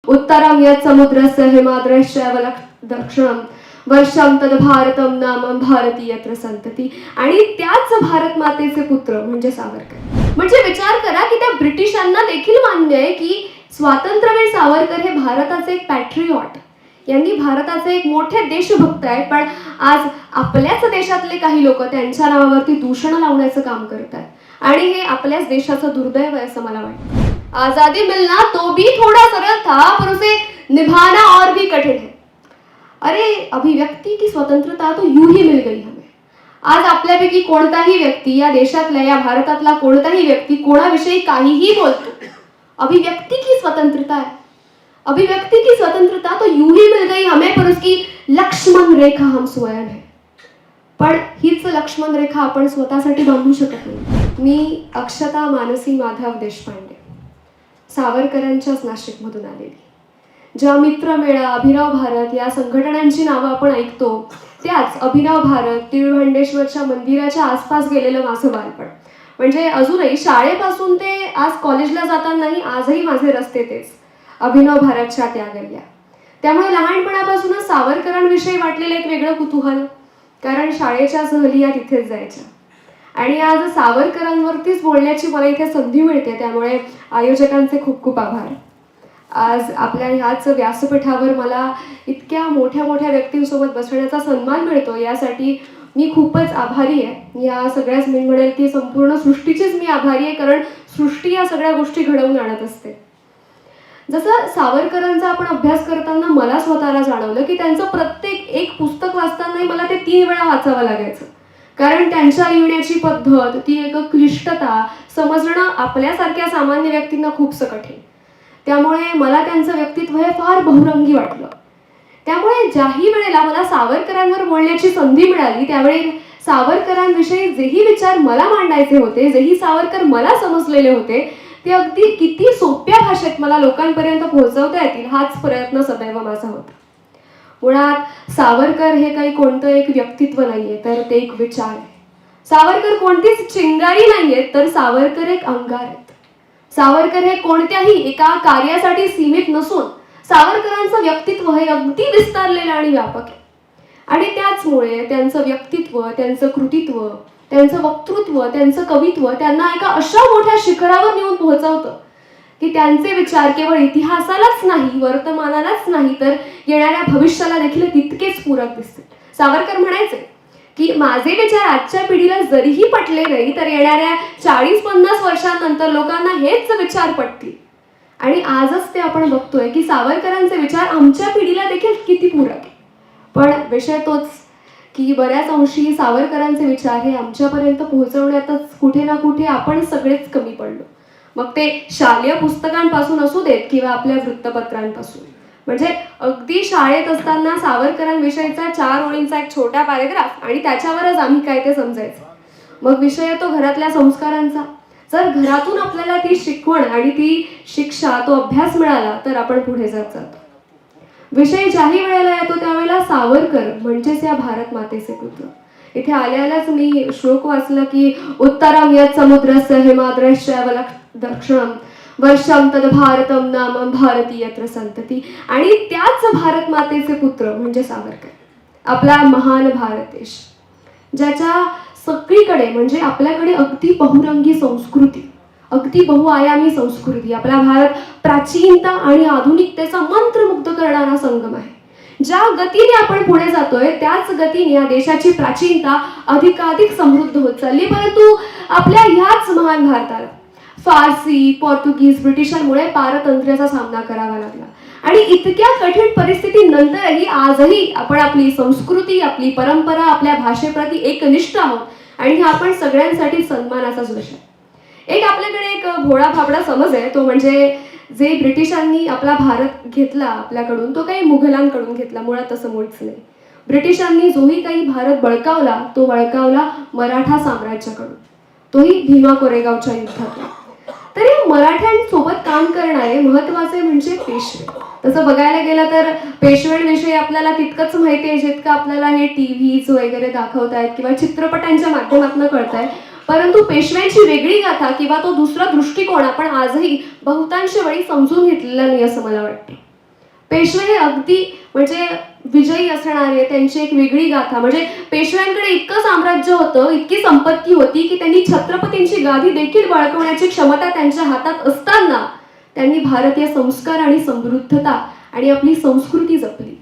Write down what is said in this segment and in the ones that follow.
उत्तरं यत् समुद्रस्य हिमाद्रश्चैव दक्षिणं वर्षं तद भारतम नामं भारती यत्र संतती. आणि त्याच भारत मातेचे पुत्र म्हणजे सावरकर. म्हणजे विचार करा की त्या ब्रिटिशांना देखील मान्य आहे की स्वातंत्र्यवीर सावरकर हे भारताचे एक पॅट्रियॉट, यांनी भारताचे एक मोठे देशभक्त आहेत. पण आज आपल्याच देशातले काही लोक त्यांच्या नावावरती दूषण लावण्याचं काम करतात आणि हे आपल्याच देशाचं दुर्दैव आहे असं मला वाटतं. आजादी मिलना तो भी थोड़ा सरल था पर उसे निभाना और भी कठिन है. अरे अभिव्यक्ति की स्वतंत्रता तो यूं ही मिल गई हमें. आज आपल्यापैकी कोणताही व्यक्ती, या देशातला या भारतातला कोणताही व्यक्ती कोणाविषयी काहीही बोलतो, अभिव्यक्ति की स्वतंत्रता है. अभिव्यक्ति की स्वतंत्रता तो यूं ही मिल गई हमें पर उसकी लक्ष्मण रेखा हम स्वयं है. पण हीच लक्ष्मण रेखा आपण स्वतःसाठी बांधू शकत नाही. मी अक्षता मानसी माधव देशपांडे, सावरकरांच्याच नाशिकमधून आलेली. ज्या मित्रमेळा, अभिनव भारत या संघटनांची नावं आपण ऐकतो, त्याच अभिनव भारत, तिळभांडेश्वरच्या मंदिराच्या आसपास गेलेलं माझं बालपण. म्हणजे अजूनही शाळेपासून ते आज कॉलेजला जातानाही आजही माझे रस्ते तेच अभिनव भारतच्या त्या गल्ल्या. त्यामुळे लहानपणापासूनच सावरकरांविषयी वाटलेलं एक वेगळं कुतूहल, कारण शाळेच्या सहली या तिथेच जायच्या. आणि आज सावरकरांवरतीच बोलण्याची मला इथे संधी मिळते, त्यामुळे आयोजकांचे खूप खूप आभार. आज आपल्या ह्याच व्यासपीठावर मला इतक्या मोठ्या मोठ्या व्यक्तींसोबत बसण्याचा सन्मान मिळतो, यासाठी मी खूपच आभारी आहे. या सगळ्याच मी म्हणेल की संपूर्ण सृष्टीचीच मी आभारी आहे, कारण सृष्टी या सगळ्या गोष्टी घडवून आणत असते. जसं सावरकरांचा आपण अभ्यास करताना मला स्वतःला जाणवलं की त्यांचं प्रत्येक एक पुस्तक वाचतानाही मला ते 3 वेळा वाचावं लागायचं, कारण त्यांच्या लिहिण्याची पद्धत, ती एक क्लिष्टता समजणं आपल्यासारख्या सामान्य व्यक्तींना खूपसं कठीण. त्यामुळे मला त्यांचं व्यक्तित्व हे फार बहुरंगी वाटलं. त्यामुळे ज्याही वेळेला मला सावरकरांवर बोलण्याची संधी मिळाली, त्यावेळी सावरकरांविषयी जेही विचार मला मांडायचे होते, जेही सावरकर मला समजलेले होते, ते अगदी किती सोप्या भाषेत मला लोकांपर्यंत पोहोचवता येतील हाच प्रयत्न सदैव माझा होता. मुळात सावरकर हे काही कोणतं एक व्यक्तित्व नाहीये, तर ते एक विचार आहे. सावरकर कोणतीच चिंगारी नाहीये, तर सावरकर एक अंगार आहेत. सावरकर हे कोणत्याही एका कार्यासाठी सीमित नसून सावरकरांचं व्यक्तित्व हे अगदी विस्तारलेलं आणि व्यापक आहे. आणि त्याचमुळे त्यांचं व्यक्तित्व, त्यांचं कृतित्व, त्यांचं वक्तृत्व, त्यांचं कवित्व त्यांना एका अशा मोठ्या शिखरावर नेऊन पोहोचवतं की त्यांचे विचार केवळ इतिहासालाच नाही, वर्तमानालाच नाही, तर येणाऱ्या भविष्याला देखील तितकेच पूरक दिसतील. सावरकर म्हणायचे की माझे विचार आजच्या पिढीला जरीही पटले नाही, तर येणाऱ्या 40-50 वर्षांनंतर लोकांना हेच विचार पटतील. आणि आजच ते आपण बघतोय की सावरकरांचे विचार आमच्या पिढीला देखील किती पूरक आहे. पण विषय तोच की बऱ्याच अंशी सावरकरांचे विचार हे आमच्यापर्यंत पोहोचवण्यातच कुठे ना कुठे आपण सगळेच कमी पडलो. मग ते शालेय पुस्तकांपासून असू देत किंवा आपल्या वृत्तपत्रांपासून. म्हणजे अगदी शाळेत असताना सावरकरांविषयीचा 4 ओळींचा एक छोटा पॅरेग्राफ आणि त्याच्यावरच आम्ही काय ते समजायचं. मग विषय येतो घरातल्या संस्कारांचा. जर घरातून आपल्याला ती शिकवण आणि ती शिक्षा, तो अभ्यास मिळाला, तर आपण पुढे जात जातो. विषय ज्याही वेळेला येतो त्यावेळेला सावरकर म्हणजेच या भारत मातेचे पुत्र. इथे आल्यालाच मी श्लोक वाचला की उत्तरं यत् समुद्रस्य हिमाद्रश्चैव दक्षिणं वर्षं तद भारतम नामं भारती यत्र संतती. आणि त्याच भारत मातेचे पुत्र म्हणजे सावरकर, आपला महान भारत देश, ज्याच्या सगळीकडे म्हणजे आपल्याकडे अगदी बहुरंगी संस्कृती, अगदी बहुआयामी संस्कृती. आपला भारत प्राचीनता आणि आधुनिकतेचा मंत्रमुग्ध करणारा संगम आहे. ज्या गतीने आपण पुढे जातोय त्याच गतीने या देशाची प्राचीनता अधिकाधिक समृद्ध होत चालली. परंतु आपल्या ह्याच महान भारताला फारसी, पोर्तुगीज, ब्रिटिशांमुळे पारतंत्र्याचा सामना करावा लागला. आणि इतक्या कठीण परिस्थितीनंतरही आजही आपण आपली संस्कृती, आपली परंपरा, आपल्या भाषेप्रती एकनिष्ठ आहोत. आणि हा आपण सगळ्यांसाठी सन्मानाचाच विषय. एक आपल्याकडे एक भोळा भाबडा समज आहे, तो म्हणजे जे ब्रिटिशांनी आपला भारत घेतला आपल्याकडून, तो काही मुघलांकडून घेतला, मुळात तसं मुळीच नाही. ब्रिटिशांनी जोही काही भारत बळकावला, तो बळकावला मराठा साम्राज्याकडून, तोही भीमा कोरेगावच्या युद्धातून. तरी मराठ्यांसोबत काम करणारे महत्वाचे म्हणजे पेशवे. तसं बघायला गेलं तर पेशव्यांविषयी आपल्याला तितकंच माहिती आहे जितकं आपल्याला हे टीव्हीज वगैरे दाखवतायत किंवा चित्रपटांच्या माध्यमातून कळतंय. परंतु पेशव्यांची वेगळी गाथा किंवा तो दुसरा दृष्टिकोन आपण आजही बहुतांश वेळी समजून घेतलेला नाही असं मला वाटतं. पेशवे हे अगदी म्हणजे विजयी असणारे, त्यांची एक वेगळी गाथा. म्हणजे पेशव्यांकडे इतकं साम्राज्य होतं, इतकी संपत्ती होती की त्यांनी छत्रपतींची गादी देखील बळकवण्याची क्षमता त्यांच्या हातात असताना त्यांनी भारतीय संस्कार आणि समृद्धता आणि आपली संस्कृती जपली.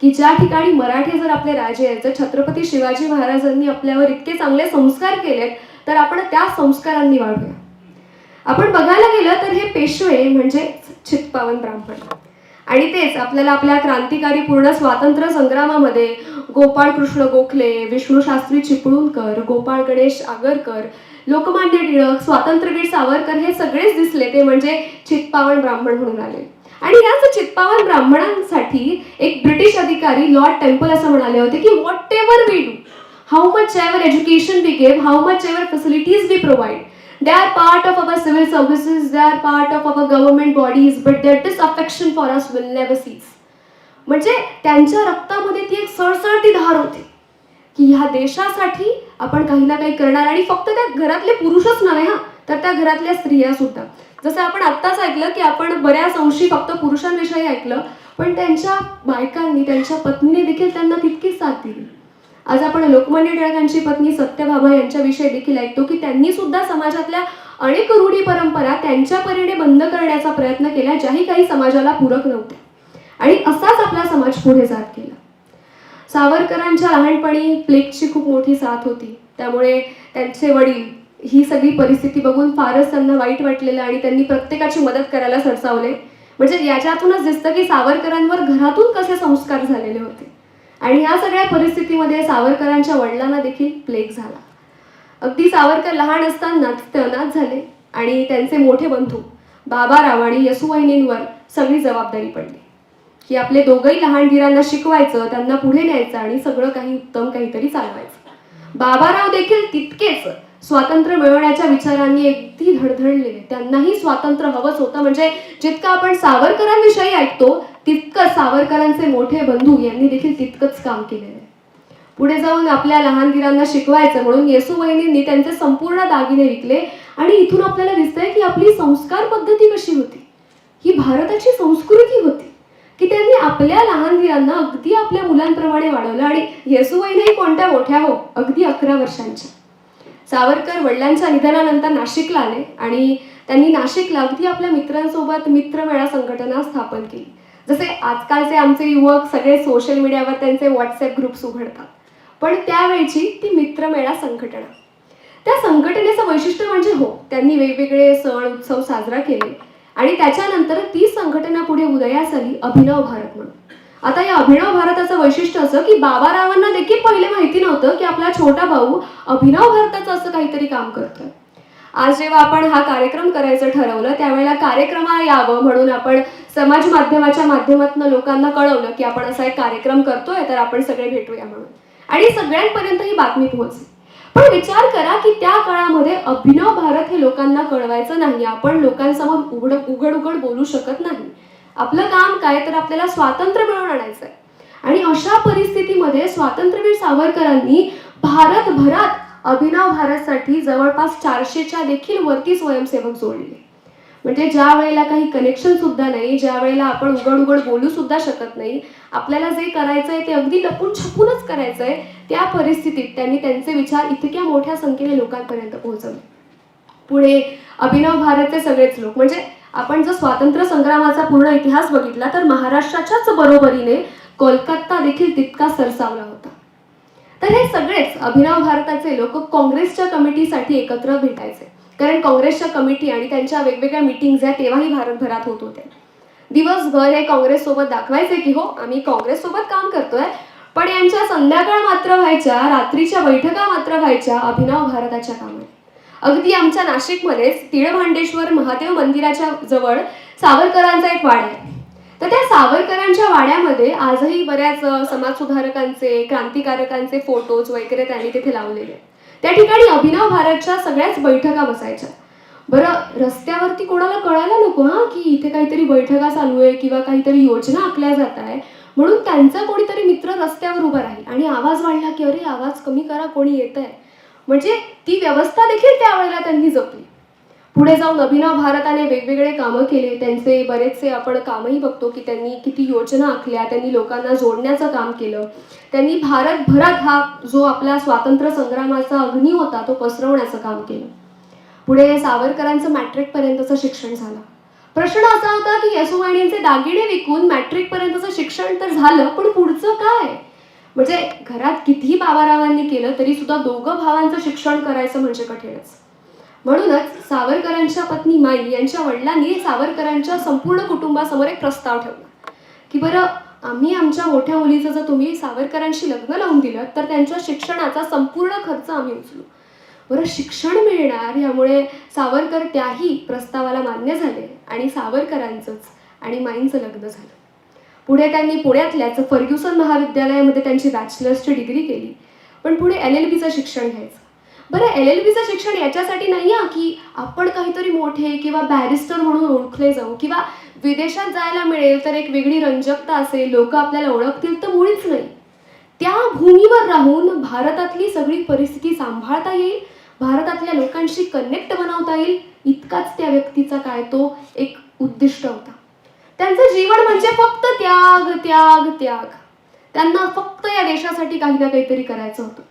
की ज्या ठिकाणी मराठे जर आपले राजे आहेत, जर छत्रपती शिवाजी महाराजांनी आपल्यावर इतके चांगले संस्कार केलेत, तर आपण त्या संस्कारांनी वाढूया. आपण बघायला गेलं तर हे पेशवे म्हणजे चित्पावन ब्राह्मण, आणि तेच आपल्याला आपल्या क्रांतिकारी पूर्ण स्वातंत्र्य संग्रामामध्ये गोपाळ कृष्ण गोखले, विष्णू शास्त्री चिपळूणकर, गोपाळ गणेश आगरकर, लोकमान्य टिळक, स्वातंत्र्यवीर सावरकर हे सगळेच दिसले ते म्हणजे चित्पावन ब्राह्मण म्हणून आले. आणि याच चित्पावन ब्राह्मणांसाठी एक ब्रिटिश अधिकारी लॉर्ड टेम्पल असं म्हणाले होते की whatever we do, how much ever education we give, how much ever facilities we provide, they are part of our civil services, they are part of our government bodies, but their disaffection for us will never cease. म्हणजे त्यांच्या रक्तामध्ये ती एक सळसळती धार होती की ह्या देशासाठी आपण काही ना काही करणार. आणि फक्त त्या घरातले पुरुषच नव्हे हा, तर त्या घरातल्या स्त्रिया सुद्धा. जसं आपण आत्ताच ऐकलं की आपण बऱ्याच अंशी फक्त पुरुषांविषयी ऐकलं, पण त्यांच्या बायकांनी, त्यांच्या पत्नीने देखील त्यांना तितकीच साथ दिली. आज आपण लोकमान्य टिळकांची पत्नी सत्यभामा यांच्याविषयी देखील ऐकतो की त्यांनी सुद्धा समाजातल्या अनेक रूढी परंपरा त्यांच्या परीने बंद करण्याचा प्रयत्न केला, ज्याही काही समाजाला पूरक नव्हत्या. आणि असाच आपला समाज पुढे जात गेला. सावरकरांच्या लहानपणी प्लेगची खूप मोठी साथ होती, त्यामुळे त्यांचे वडील ही सगळी परिस्थिती बघून फारच त्यांना वाईट वाटलेलं आणि त्यांनी प्रत्येकाची मदत करायला सरसावले. म्हणजे याच्यातूनच दिसतं की सावरकरांवर घरातून कसे संस्कार झालेले होते. आणि या सगळ्या परिस्थितीमध्ये सावरकरांच्या वडिलांना देखील प्लेग झाला. अगदी सावरकर लहान असतानाच ते अनाथ झाले आणि त्यांचे मोठे बंधू बाबाराव आणि येसूवहिनींवर सगळी जबाबदारी पडली की आपले दोघंही लहान धीरांना शिकवायचं, त्यांना पुढे न्यायचं आणि सगळं काही उत्तम काहीतरी चालवायचं. बाबाराव देखील तितकेच स्वातंत्र्य मिळवण्याच्या विचारांनी अगदी धडधडलेले. त्यांनाही स्वातंत्र्य हवंच होतं. म्हणजे जितकं आपण सावरकरांविषयी ऐकतो तितकं सावरकरांचे मोठे बंधू यांनी देखील तितकंच काम केलेलं आहे. पुढे जाऊन आपल्या लहान धीरांना शिकवायचं म्हणून येसूवहिनींनी त्यांचे संपूर्ण दागिने विकले. आणि इथून आपल्याला दिसतंय की आपली संस्कार पद्धती कशी होती, ही भारताची संस्कृती होती की त्यांनी आपल्या लहान धीरांना अगदी आपल्या मुलांप्रमाणे वाढवलं. आणि येसूवहिनी कोणत्या मोठ्या हो, अगदी 11 वर्षांच्या. सावरकर वडिलांच्या निधनानंतर नाशिकला आले आणि त्यांनी नाशिकला अगदी आपल्या मित्रांसोबत मित्रमेळा संघटना स्थापन केली. जसे आजकालचे आमचे युवक सगळे सोशल मीडियावर त्यांचे व्हॉट्सअप ग्रुप्स उघडतात, पण त्यावेळची ती मित्रमेळा संघटना, त्या संघटनेचं वैशिष्ट्य म्हणजे हो, त्यांनी वेगवेगळे सण उत्सव साजरा केले आणि त्याच्यानंतर ती संघटना पुढे उदयास आली अभिनव भारत म्हणून. आता या अभिनव भारताचं वैशिष्ट्य असं की बाबारावांना देखील पहिले माहिती नव्हतं की आपला छोटा भाऊ अभिनव भारताचं असं काहीतरी काम करतोय. आज जेव्हा आपण हा कार्यक्रम करायचं ठरवलं त्यावेळेला कार्यक्रमाला यावं म्हणून आपण समाज माध्यमाच्या माध्यमातून लोकांना कळवलं की आपण असा एक कार्यक्रम करतोय, तर आपण सगळे भेटूया म्हणून. आणि सगळ्यांपर्यंत ही बातमी पोहोचली. पण विचार करा की त्या काळामध्ये अभिनव भारत हे लोकांना कळवायचं नाही, आपण लोकांसमोर उघड बोलू शकत नाही. आपलं काम काय, तर आपल्याला स्वातंत्र्य मिळवून आणायचंय. आणि अशा परिस्थितीमध्ये स्वातंत्र्यवीर सावरकरांनी भारतभरात अभिनव भारतसाठी जवळपास 400च्या देखील वरती स्वयंसेवक जोडले. म्हणजे ज्या वेळेला काही कनेक्शन सुद्धा नाही, ज्या वेळेला आपण उघड बोलू सुद्धा शकत नाही, आपल्याला जे करायचंय ते अगदी लपून छपूनच करायचंय, त्या परिस्थितीत त्यांनी त्यांचे विचार इतक्या मोठ्या संख्येने लोकांपर्यंत पोहोचवले. पुढे अभिनव भारतचे सगळेच लोक, म्हणजे आपण जर स्वातंत्र्य संग्रामाचा पूर्ण इतिहास बघितला तर महाराष्ट्राच्याच बरोबरीने कोलकाता देखील तितका सरसावला होता. तर हे सगळेच अभिनव भारताचे लोक काँग्रेसच्या कमिटीसाठी एकत्र भेटायचे, कारण काँग्रेसच्या कमिटी आणि त्यांच्या वेगवेगळ्या मीटिंग्ज आहेत तेव्हाही भारतभरात होत होत्या. दिवसभर हे काँग्रेस सोबत दाखवायचे की हो आम्ही काँग्रेस सोबत काम करतोय, पण यांच्या संध्याकाळ मात्र व्हायच्या, रात्रीच्या बैठका मात्र व्हायच्या अभिनव भारताच्या कामाने. अगदी आमच्या नाशिकमध्येच तिळभांडेश्वर महादेव मंदिराच्या जवळ सावरकरांचा एक वाडा आहे. तर त्या सावरकरांच्या वाड्यामध्ये आजही बऱ्याच समाजसुधारकांचे, क्रांतिकारकांचे फोटोज वगैरे त्यांनी तिथे लावलेले. त्या ठिकाणी अभिनव भारतच्या सगळ्याच बैठका बसायच्या. बरं, रस्त्यावरती कोणाला कळायला नको हा की इथे काहीतरी बैठका चालू आहे किंवा काहीतरी योजना आखल्या जात आहे, म्हणून त्यांचा कोणीतरी मित्र रस्त्यावर उभा राहील आणि आवाज वाढला की अरे आवाज कमी करा, कोणी येत आहे. म्हणजे ती व्यवस्था देखील त्यावेळेला त्यांनी जपली. पुढे जाऊन अभिनव भारताने वेगवेगळे कामं केले. त्यांचे बरेचसे आपण कामही बघतो की त्यांनी किती योजना आखल्या, त्यांनी लोकांना जोडण्याचं काम केलं. त्यांनी भारतभरात हा जो आपला स्वातंत्र्य संग्रामाचा अग्नी होता तो पसरवण्याचं काम केलं. पुढे सावरकरांचं मॅट्रिकपर्यंतचं शिक्षण झालं. प्रश्न असा होता की येसुबाईंचे दागिने विकून मॅट्रिकपर्यंतचं शिक्षण तर झालं, पण पुढचं काय? म्हणजे घरात कितीही बाबारावांनी केलं तरी सुद्धा दोघं भावांचं शिक्षण करायचं म्हणजे कठीणच. म्हणूनच सावरकरांच्या पत्नी माई यांच्या वडिलांनी सावरकरांच्या संपूर्ण कुटुंबासमोर एक प्रस्ताव ठेवला की बरं, आम्ही आमच्या मोठ्या मुलीचं जर तुम्ही सावरकरांशी लग्न लावून दिलं तर त्यांच्या शिक्षणाचा संपूर्ण खर्च आम्ही उचलू. बरं, शिक्षण मिळणार यामुळे सावरकर त्याही प्रस्तावाला मान्य झाले आणि सावरकरांचंच आणि माईंचं लग्न झालं. पुढे त्यांनी पुण्यातल्याच फर्ग्युसन महाविद्यालयामध्ये त्यांची बॅचलर्सची डिग्री केली. पण पुढे LLBचं शिक्षण घ्यायचं. बरं, LLBचं शिक्षण याच्यासाठी नाही की आपण काहीतरी मोठे किंवा बॅरिस्टर म्हणून ओळखले जाऊ किंवा विदेशात जायला मिळेल तर एक वेगळी रंजकता असेल, लोक आपल्याला ओळखतील, तर मुळीच नाही. त्या भूमीवर राहून भारतातली सगळी परिस्थिती सांभाळता येईल, भारतातल्या लोकांशी कनेक्ट बनवता येईल, इतकाच त्या व्यक्तीचा काय तो एक उद्दिष्ट होता. त्यांचं जीवन म्हणजे फक्त त्याग त्याग त्याग. त्यांना फक्त या देशासाठी काही ना काहीतरी करायचं होतं.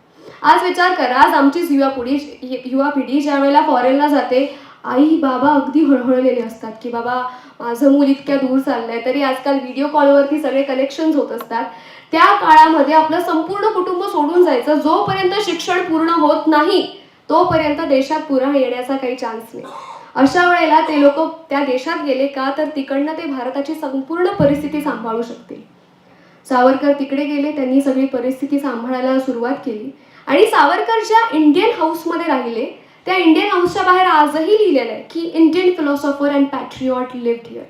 आज विचार करा, आज आमचीच युवा पिढी ज्या वेळेला फॉरेनला जाते, आई बाबा अगदी हळहळलेले असतात की बाबा माझं मूल इतक्या दूर चाललंय, तरी आजकाल व्हिडिओ कॉलवरती सगळे कनेक्शन्स होत असतात. त्या काळामध्ये आपलं संपूर्ण कुटुंब सोडून जायचं. जोपर्यंत शिक्षण पूर्ण होत नाही तोपर्यंत देशात पुन्हा येण्याचा काही चान्स नाही. अशा वेळेला ते लोक त्या देशात गेले का तर तिकडनं ते भारताची संपूर्ण परिस्थिती सांभाळू शकतील. सावरकर तिकडे गेले, त्यांनी सगळी परिस्थिती सांभाळायला सुरुवात केली आणि सावरकर ज्या इंडियन हाऊसमध्ये राहिले त्या इंडियन हाऊसच्या बाहेर आजही लिहिलेलं आहे की Indian philosopher and patriot lived here.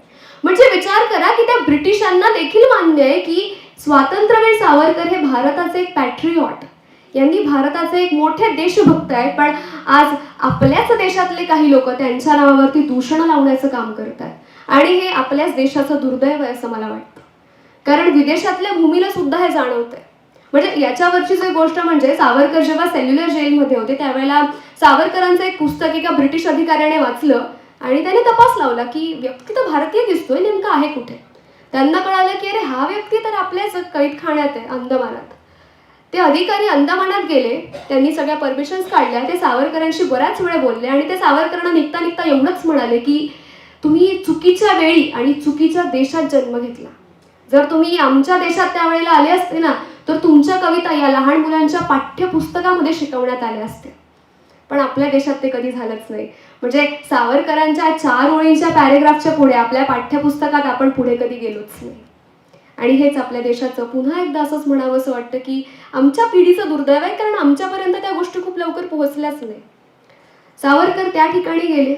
म्हणजे विचार करा की त्या ब्रिटिशांना देखील मान्य आहे की स्वातंत्र्यवीर सावरकर हे भारताचे एक पॅट्रिऑट, यांनी भारताचे एक मोठे देशभक्त आहेत. पण आज आपल्याच देशातले काही लोक त्यांच्या नावावरती दूषण लावण्याचं काम करतात आणि हे आपल्याच देशाचं दुर्दैव आहे असं मला वाटतं. कारण विदेशातल्या भूमीला सुद्धा हे जाणवतंय. म्हणजे याच्यावरची जी गोष्ट म्हणजे सावरकर जेव्हा सेल्युलर जेलमध्ये होते त्यावेळेला सावरकरांचं एक पुस्तक एका ब्रिटिश अधिकाऱ्याने वाचलं आणि त्याने तपास लावला की व्यक्ती तर भारतीय दिसतोय, नेमका आहे कुठे. त्यांना कळालं की अरे हा व्यक्ती तर आपल्याच कैदखान्यात आहे, अंदमानात. ते अधिकारी अंदमानात गेले, त्यांनी सगळ्या परमिशन्स काढल्या, ते सावरकरांशी बऱ्याच वेळा बोलले आणि ते सावरकरांना निघता निघता एवढंच म्हणाले की तुम्ही चुकीच्या वेळी आणि चुकीच्या देशात जन्म घेतला. जर तुम्ही आमच्या देशात त्यावेळेला आले असते ना तर तुमच्या कविता या लहान मुलांच्या पाठ्यपुस्तकामध्ये शिकवण्यात आल्या असत्या. पण आपल्या देशात ते कधी झालंच नाही. म्हणजे सावरकरांच्या 4 ओळींच्या पॅरेग्राफच्या पुढे आपल्या पाठ्यपुस्तकात आपण पुढे कधी गेलोच नाही. आणि हेच आपल्या देशाचं पुन्हा एकदा असंच म्हणावं असं वाटतं की आमच्या पिढीचं दुर्दैव आहे, कारण आमच्यापर्यंत त्या गोष्टी खूप लवकर पोहोचल्याच नाही. सावरकर त्या ठिकाणी गेले.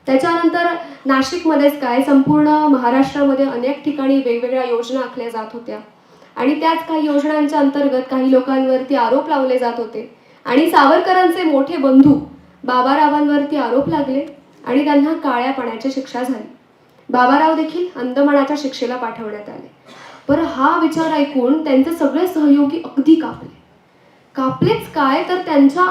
त्याच्यानंतर नाशिकमध्येच काय संपूर्ण महाराष्ट्रामध्ये अनेक ठिकाणी वेगवेगळ्या योजना आखल्या जात होत्या आणि त्याच काही योजनांच्या अंतर्गत काही लोकांवरती आरोप लावले जात होते आणि सावरकरांचे मोठे बंधू बाबारावांवरती आरोप लागले आणि त्यांना काळ्या पाण्याची शिक्षा झाली. बाबाराव देखील अंदमानाच्या शिक्षेला पाठवण्यात आले. बरं, हा विचार ऐकून त्यांचे सगळे सहयोगी अगदी कापलेच काय तर त्यांच्या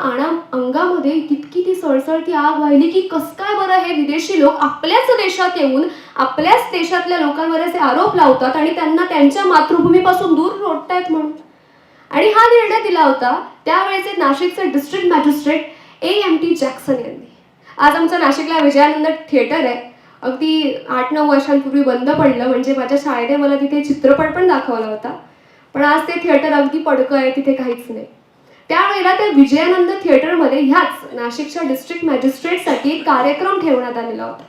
अंगामध्ये तितकी ती सळसळती आग वाहिली की कस काय बरं हे विदेशी लोक आपल्याच देशात येऊन आपल्याच देशातल्या लोकांवर असे आरोप लावतात आणि त्यांना त्यांच्या मातृभूमीपासून दूर रोटतायत म्हणून. आणि हा निर्णय दिला होता त्यावेळेचे नाशिकचे डिस्ट्रिक्ट मॅजिस्ट्रेट A.M.T. जॅक्सन यांनी. आज आमच्या नाशिकला विजयानंद थिएटर आहे, अगदी 8-9 वर्षांपूर्वी बंद पडलं. म्हणजे माझ्या शाळेने मला तिथे चित्रपट पण दाखवला होता, पण आज ते थिएटर अगदी पडकं आहे, तिथे काहीच नाही. त्यावेळेला त्या विजयानंद थिएटरमध्ये ह्याच नाशिकच्या डिस्ट्रिक्ट मॅजिस्ट्रेटसाठी एक कार्यक्रम ठेवण्यात आलेला होता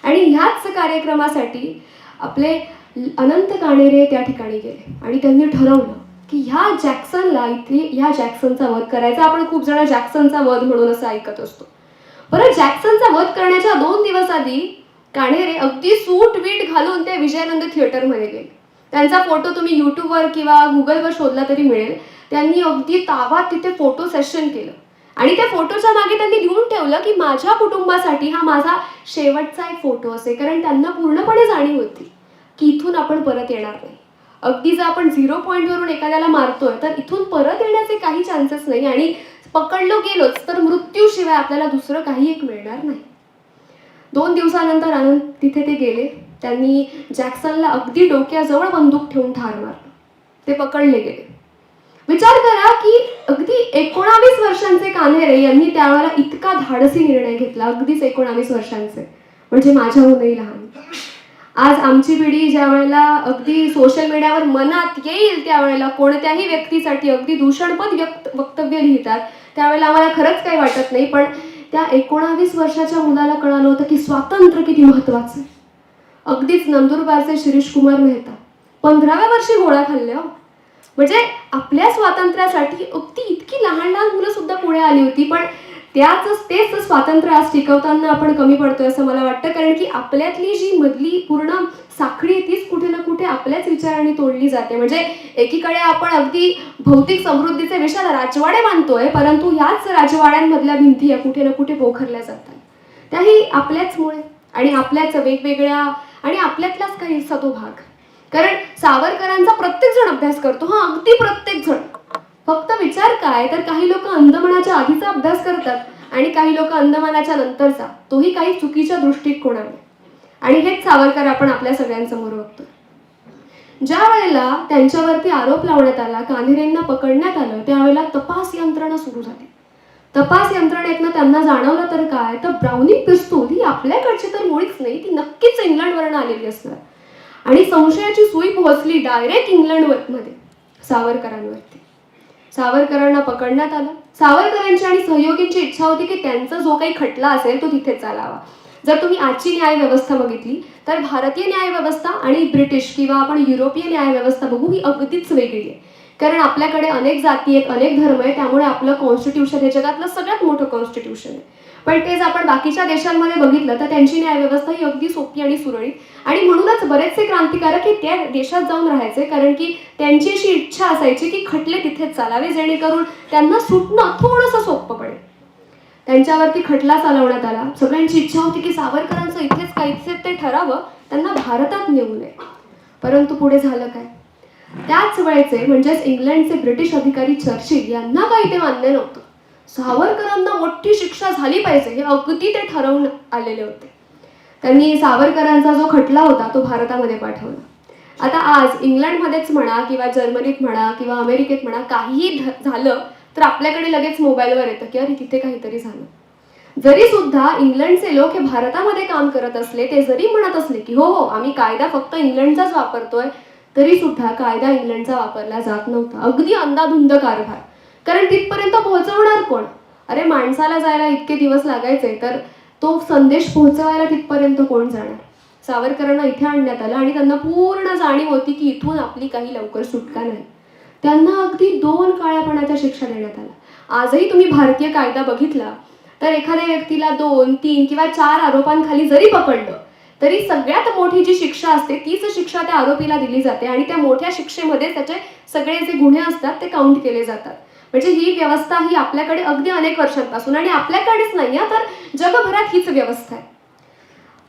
आणि ह्याच कार्यक्रमासाठी आपले अनंत काणेरे त्या ठिकाणी गेले आणि त्यांनी ठरवलं की ह्या जॅक्सनला इथे ह्या जॅक्सनचा वध करायचा. आपण खूप जण जॅक्सनचा वध म्हणून असं ऐकत असतो. बरं, जॅक्सनचा वध करण्याच्या 2 दिवस आधी काणेरे अगदी सूट वीट घालून ते विजयानंद थिएटरमध्ये गेले. त्यांचा फोटो तुम्ही यूट्यूबवर किंवा गुगलवर शोधला तरी मिळेल. त्यांनी अगदी तावात तिथे फोटो सेशन केलं आणि त्या फोटोच्या मागे त्यांनी लिहून ठेवलं की माझ्या कुटुंबासाठी हा माझा शेवटचा एक फोटो असेल. कारण त्यांना पूर्णपणे जाणीव होती की इथून आपण परत येणार नाही. अगदी जर आपण 0 पॉईंटवरून एखाद्याला मारतोय तर इथून परत येण्याचे काही चान्सेस नाही आणि पकडलो गेलोच तर मृत्यूशिवाय आपल्याला दुसरं काही एक मिळणार नाही. 2 दिवसानंतर आनंद तिथे ते गेले. त्यांनी जॅक्सनला अगदी डोक्याजवळ बंदूक ठेवून ठार मारलं. ते पकडले गेले. विचार करा की अगदी 19 वर्षांचे कान्हेरे यांनी त्यावेळेला इतका धाडसी निर्णय घेतला, अगदीच 19 वर्षांचे, म्हणजे माझ्याहूनही लहान. आज आमची पिढी ज्या वेळेला अगदी सोशल मीडियावर मनात येईल त्यावेळेला कोणत्याही व्यक्तीसाठी अगदी दूषणपद वक्तव्य लिहितात, त्यावेळेला आम्हाला खरंच काही वाटत नाही. पण त्या 19 वर्षाच्या मुलाला कळालं होतं की स्वातंत्र्य किती महत्वाचं आहे. अगदीच नंदुरबारचे शिरीष कुमार मेहता 15व्या वर्षी गोळ्या खाल्ल्या. म्हणजे आपल्या स्वातंत्र्यासाठी अगदी इतकी लहान लहान मुलं सुद्धा पुढे आली होती. पण तेच स्वातंत्र्य आज टिकवताना आपण कमी पडतोय असं मला वाटतं. कारण की आपल्यातली जी मधली पूर्ण साखळी आहे तीच कुठे ना कुठे आपल्याच विचारांनी तोडली जाते. म्हणजे एकीकडे आपण अगदी भौतिक समृद्धीचे विशाल राजवाडे बांधतोय, परंतु याच राजवाड्यांमधल्या भिंती या कुठे ना कुठे पोखरल्या जातात. त्याही आपल्याचमुळे आणि आपल्याच वेगवेगळ्या आणि आपल्यातलाच काही तो भाग. कारण सावरकरांचा प्रत्येक जण अभ्यास करतो, हा अगदी प्रत्येक जण. फक्त विचार काय, तर काही लोक अंदमानाच्या आधीचा अभ्यास करतात आणि काही लोक अंदमानाच्या नंतरचा, तोही काही चुकीच्या दृष्टिकोनाने. आणि हेच सावरकर आपण आपल्या सगळ्यांसमोर बघतो. ज्या वेळेला त्यांच्यावरती आरोप लावण्यात आला, कान्हेरेंना पकडण्यात आलं, त्यावेळेला तपास यंत्रणा सुरू झाली. तपास यंत्रणेतनं त्यांना जाणवलं तर काय, तर ब्राउनिंग पिस्तूल ही आपल्याकडची तर मुळीच नाही, ती नक्कीच इंग्लंडवरून आलेली असणार. आणि संशयाची सुई पोहोचली डायरेक्ट इंग्लंडमध्ये सावरकरांवरती. सावरकरांना पकडण्यात आलं. सावरकरांची आणि सहयोगींची इच्छा होती की त्यांचा जो काही खटला असेल तो तिथेच चालावा. जर तुम्ही आजची न्याय व्यवस्था बघितली तर भारतीय न्याय व्यवस्था आणि ब्रिटिश किंवा आपण युरोपियन न्याय व्यवस्था बघू, ही अगदीच वेगळी आहे. कारण आपल्याकडे अनेक जाती आहेत, अनेक धर्म आहेत, त्यामुळे आपलं कॉन्स्टिट्यूशन हे जगातलं सगळ्यात मोठं कॉन्स्टिट्यूशन आहे. पण तेच आपण बाकीच्या देशांमध्ये बघितलं तर त्यांची न्यायव्यवस्था ही अगदी सोपी आणि सुरळीत. आणि म्हणूनच बरेचसे क्रांतिकारक हे त्या देशात जाऊन राहायचे, कारण की त्यांची अशी इच्छा असायची की खटले तिथेच चालावे, जेणेकरून त्यांना सुटणं थोडंसं सोपं पडेल. त्यांच्यावरती खटला चालवण्यात आला. सगळ्यांची इच्छा होती की सावरकरांचं इथेच काहीच ते ठरावं, त्यांना भारतात नेऊ नये. परंतु पुढे झालं काय, त्याच वेळेचे म्हणजेच इंग्लंडचे ब्रिटिश अधिकारी चर्चिल यांना काही ते मान्य नव्हतं. सावरकरांना मोठी शिक्षा झाली पाहिजे हे अगदी ते ठरवून आलेले होते. त्यांनी सावरकरांचा जो खटला होता तो भारतामध्ये पाठवला. आता आज इंग्लंडमध्येच म्हणा किंवा जर्मनीत म्हणा किंवा अमेरिकेत म्हणा, काहीही झालं तर आपल्याकडे लगेच मोबाईलवर येतं की अरे तिथे काहीतरी झालं. जरी सुद्धा इंग्लंडचे लोक हे भारतामध्ये काम करत असले, ते जरी म्हणत असले की हो आम्ही कायदा फक्त इंग्लंडचाच वापरतोय, तरी सुद्धा कायदा इंग्लंडचा वापरला जात नव्हता. अगदी अंधाधुंद कारभार. कारण तिथपर्यंत पोहोचवणार कोण? अरे माणसाला जायला इतके दिवस लागायचे, तर तो संदेश पोहोचवायला तिथपर्यंत कोण जाणार? सावरकरांना इथे आणण्यात आलं आणि त्यांना पूर्ण जाणीव होती की इथून आपली काही लवकर सुटका नाही. त्यांना अगदी 2 काळ्यापणाच्या शिक्षा देण्यात आल्या. आजही तुम्ही भारतीय कायदा बघितला तर एखाद्या व्यक्तीला 2, 3 किंवा 4 आरोपांखाली जरी पकडलं तरी सगळ्यात मोठी जी शिक्षा असते तीच शिक्षा त्या आरोपीला दिली जाते आणि त्या मोठ्या शिक्षेमध्ये त्याचे सगळे जे गुन्हे असतात ते काउंट केले जातात. म्हणजे ही व्यवस्था ही आपल्याकडे अगदी अनेक वर्षांपासून, आणि आपल्याकडेच नाही तर जगभरात हीच व्यवस्था आहे.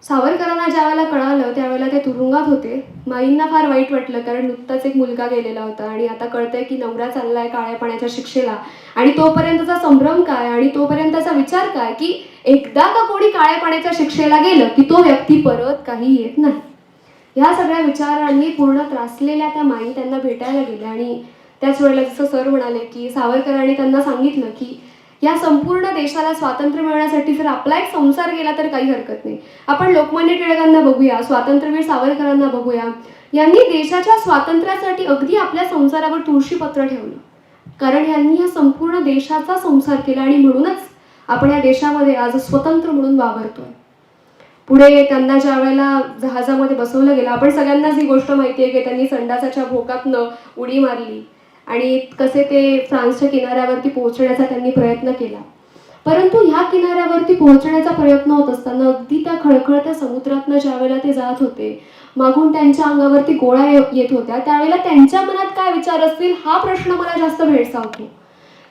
सावरकरांना ज्या वेळेला कळालं त्यावेळेला ते तुरुंगात होते. माईंना फार वाईट वाटलं, कारण नुकताच एक मुलगा गेलेला होता आणि आता कळतंय की नवरा चाललाय काळ्या पाण्याच्या शिक्षेला. आणि तोपर्यंतचा संभ्रम काय आणि तोपर्यंतचा विचार काय की एकदा का कोणी काळ्या पाण्याच्या शिक्षेला गेलं की तो व्यक्ती परत काही येत नाही. ह्या सगळ्या विचारांनी पूर्ण त्रासलेल्या त्या माई त्यांना भेटायला गेल्या. आणि त्याच वेळेला जसं सर म्हणाले की सावरकरांनी त्यांना सांगितलं की या संपूर्ण देशाला स्वातंत्र्य मिळण्यासाठी जर आपला एक संसार गेला तर काही हरकत नाही. आपण लोकमान्य टिळकांना बघूया, स्वातंत्र्यवीर सावरकरांना बघूया. यांनी देशाच्या स्वातंत्र्यासाठी अगदी आपल्या संसारावर तुळशीपत्र ठेवलं, कारण यांनी या संपूर्ण देशाचा संसार केला आणि म्हणूनच आपण या देशामध्ये आज स्वतंत्र म्हणून वावरतोय. पुढे त्यांना ज्या वेळेला जहाजामध्ये बसवलं गेलं, आपण सगळ्यांनाच ही गोष्ट माहिती आहे की त्यांनी संडासाच्या भोकातनं उडी मारली आणि कसे ते फ्रान्सच्या किनाऱ्यावरती पोहोचण्याचा त्यांनी प्रयत्न केला. परंतु ह्या किनाऱ्यावरती पोहोचण्याचा प्रयत्न होत असताना अगदी त्या खळखळत्या समुद्रातनं ज्या वेळेला ते जात होते, मागून त्यांच्या अंगावरती गोळ्या येत होत्या, त्यावेळेला त्यांच्या मनात काय विचार असतील हा प्रश्न मला जास्त भेडसावतो.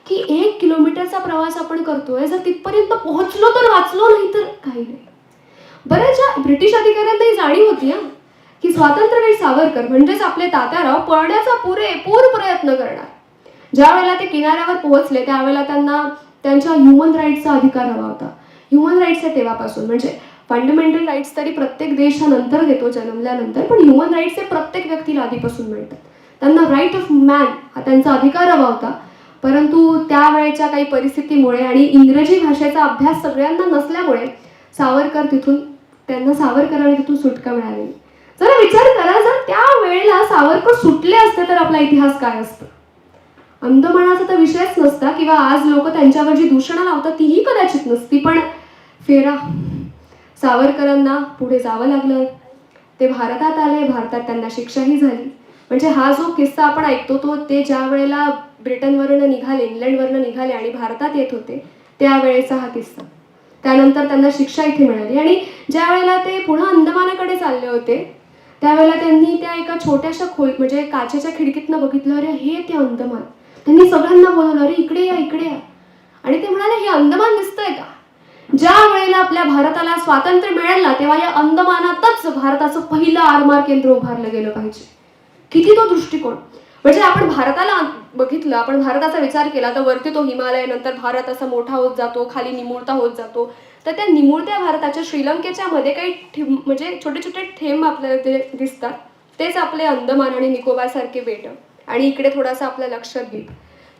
की 1 किलोमीटरचा प्रवास आपण करतोय, जर तिथपर्यंत पोहोचलो तर वाचलो, नाही तर काही नाही. बऱ्याचशा ब्रिटिश अधिकाऱ्यांना ही जाणीव होती की स्वातंत्र्यवीर सावरकर म्हणजेच आपले तात्याराव पळण्याचा पुरेपूर प्रयत्न करणार. ज्या वेळेला ते किनाऱ्यावर पोहोचले त्यावेळेला त्यांना त्यांच्या ह्युमन राईट्सचा अधिकार हवा होता. ह्युमन राईट्स आहे तेव्हापासून, म्हणजे फंडामेंटल राईट्स तरी प्रत्येक देश हा नंतर देतो जन्मल्यानंतर, पण ह्युमन राईट्स हे प्रत्येक व्यक्तीला आधीपासून मिळतात. त्यांना राईट ऑफ मॅन हा त्यांचा अधिकार हवा होता, परंतु त्यावेळेच्या काही परिस्थितीमुळे आणि इंग्रजी भाषेचा अभ्यास सगळ्यांना नसल्यामुळे त्यांना सावरकरांनी तिथून सुटका मिळाली. जरा विचार करा, जर त्या वेळेला सावरकर सुटले असते तर आपला इतिहास काय असतं. अंदमानाचा तर विषयच नसता, किंवा आज लोक त्यांच्यावर जी दूषणं लावतात तीही कदाचित नसती. पण फेरा, सावरकरांना पुढे जावं लागलं, ते भारतात आले, भारतात त्यांना शिक्षाही झाली. म्हणजे हा जो किस्सा आपण ऐकतो तो ते ज्या वेळेला ब्रिटनवरनं निघाले, इंग्लंडवरनं निघाले आणि भारतात येत होते त्यावेळेचा हा किस्सा. त्यानंतर त्यांना शिक्षा इथे मिळाली, आणि ज्या वेळेला ते पुन्हा अंदमानाकडे चालले होते त्यावेळेला त्यांनी त्या एका छोट्याशा म्हणजे काचेच्या खिडकीतनं बघितलं, अरे हे ते अंदमान. त्यांनी सगळ्यांना बोलवलं, अरे इकडे या, इकडे या. आणि ते म्हणाले, हे अंदमान दिसतंय का? ज्या वेळेला आपल्या भारताला स्वातंत्र्य मिळेल ना, तेव्हा या अंदमानातच भारताचं पहिलं आरमार केंद्र उभारलं गेलं पाहिजे. किती तो दृष्टिकोन. म्हणजे आपण भारताला बघितलं, आपण भारताचा विचार केला तर वरती तो हिमालय, नंतर भारत असा मोठा होत जातो, खाली निमुळता होत जातो. तर त्या निमुळत्या भारताच्या श्रीलंकेच्या मध्ये काही म्हणजे छोटे छोटे थेंब आपल्याला ते दिसतात, तेच आपले अंदमान आणि निकोबार सारखे बेट, आणि इकडे थोडासा आपल्या लक्षद्वीप.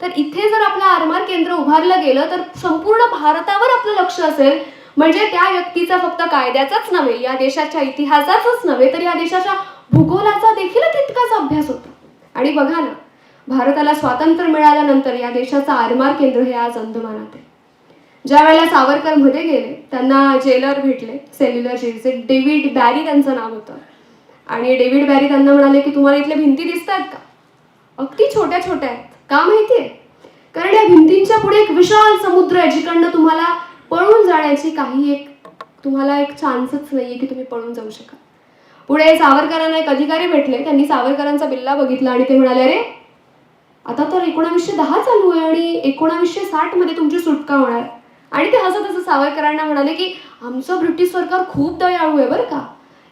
तर इथे जर आपलं आरमार केंद्र उभारलं गेलं तर संपूर्ण भारतावर आपलं लक्ष असेल. म्हणजे त्या व्यक्तीचा फक्त कायद्याचाच नव्हे, या देशाच्या इतिहासाचाच नव्हे, तर या देशाच्या भूगोलाचा देखील तितकाच अभ्यास होता. आणि बघा ना, भारताला स्वातंत्र्य मिळाल्यानंतर या देशाचं आरमार केंद्र हे आज अंदमानात आहे. ज्या वेळेला सावरकर मध्ये गेले त्यांना जेलर भेटले, सेल्युलर जेलचे. डेव्हिड बॅरी त्यांचं नाव होतं. आणि डेव्हिड बॅरी त्यांना म्हणाले की तुम्हाला इथल्या भिंती दिसतात का? अगदी छोट्या छोट्या आहेत. का माहितीये? कारण या भिंतींच्या पुढे एक विशाल समुद्र आहे, जिकडनं तुम्हाला पळून जाण्याची तुम्हाला एक चान्सच नाहीये की तुम्ही पळून जाऊ शकाल. पुढे सावरकरांना एक अधिकारी भेटले, त्यांनी सावरकरांचा बिल्ला बघितला आणि ते म्हणाले, अरे आता तर 1910 चालू आहे आणि 1960 मध्ये तुमची सुटका होणार. आणि ते हसत हसत सावरकरांना म्हणाले की आमचं ब्रिटिश सरकार खूप दयाळू आहे बरं का,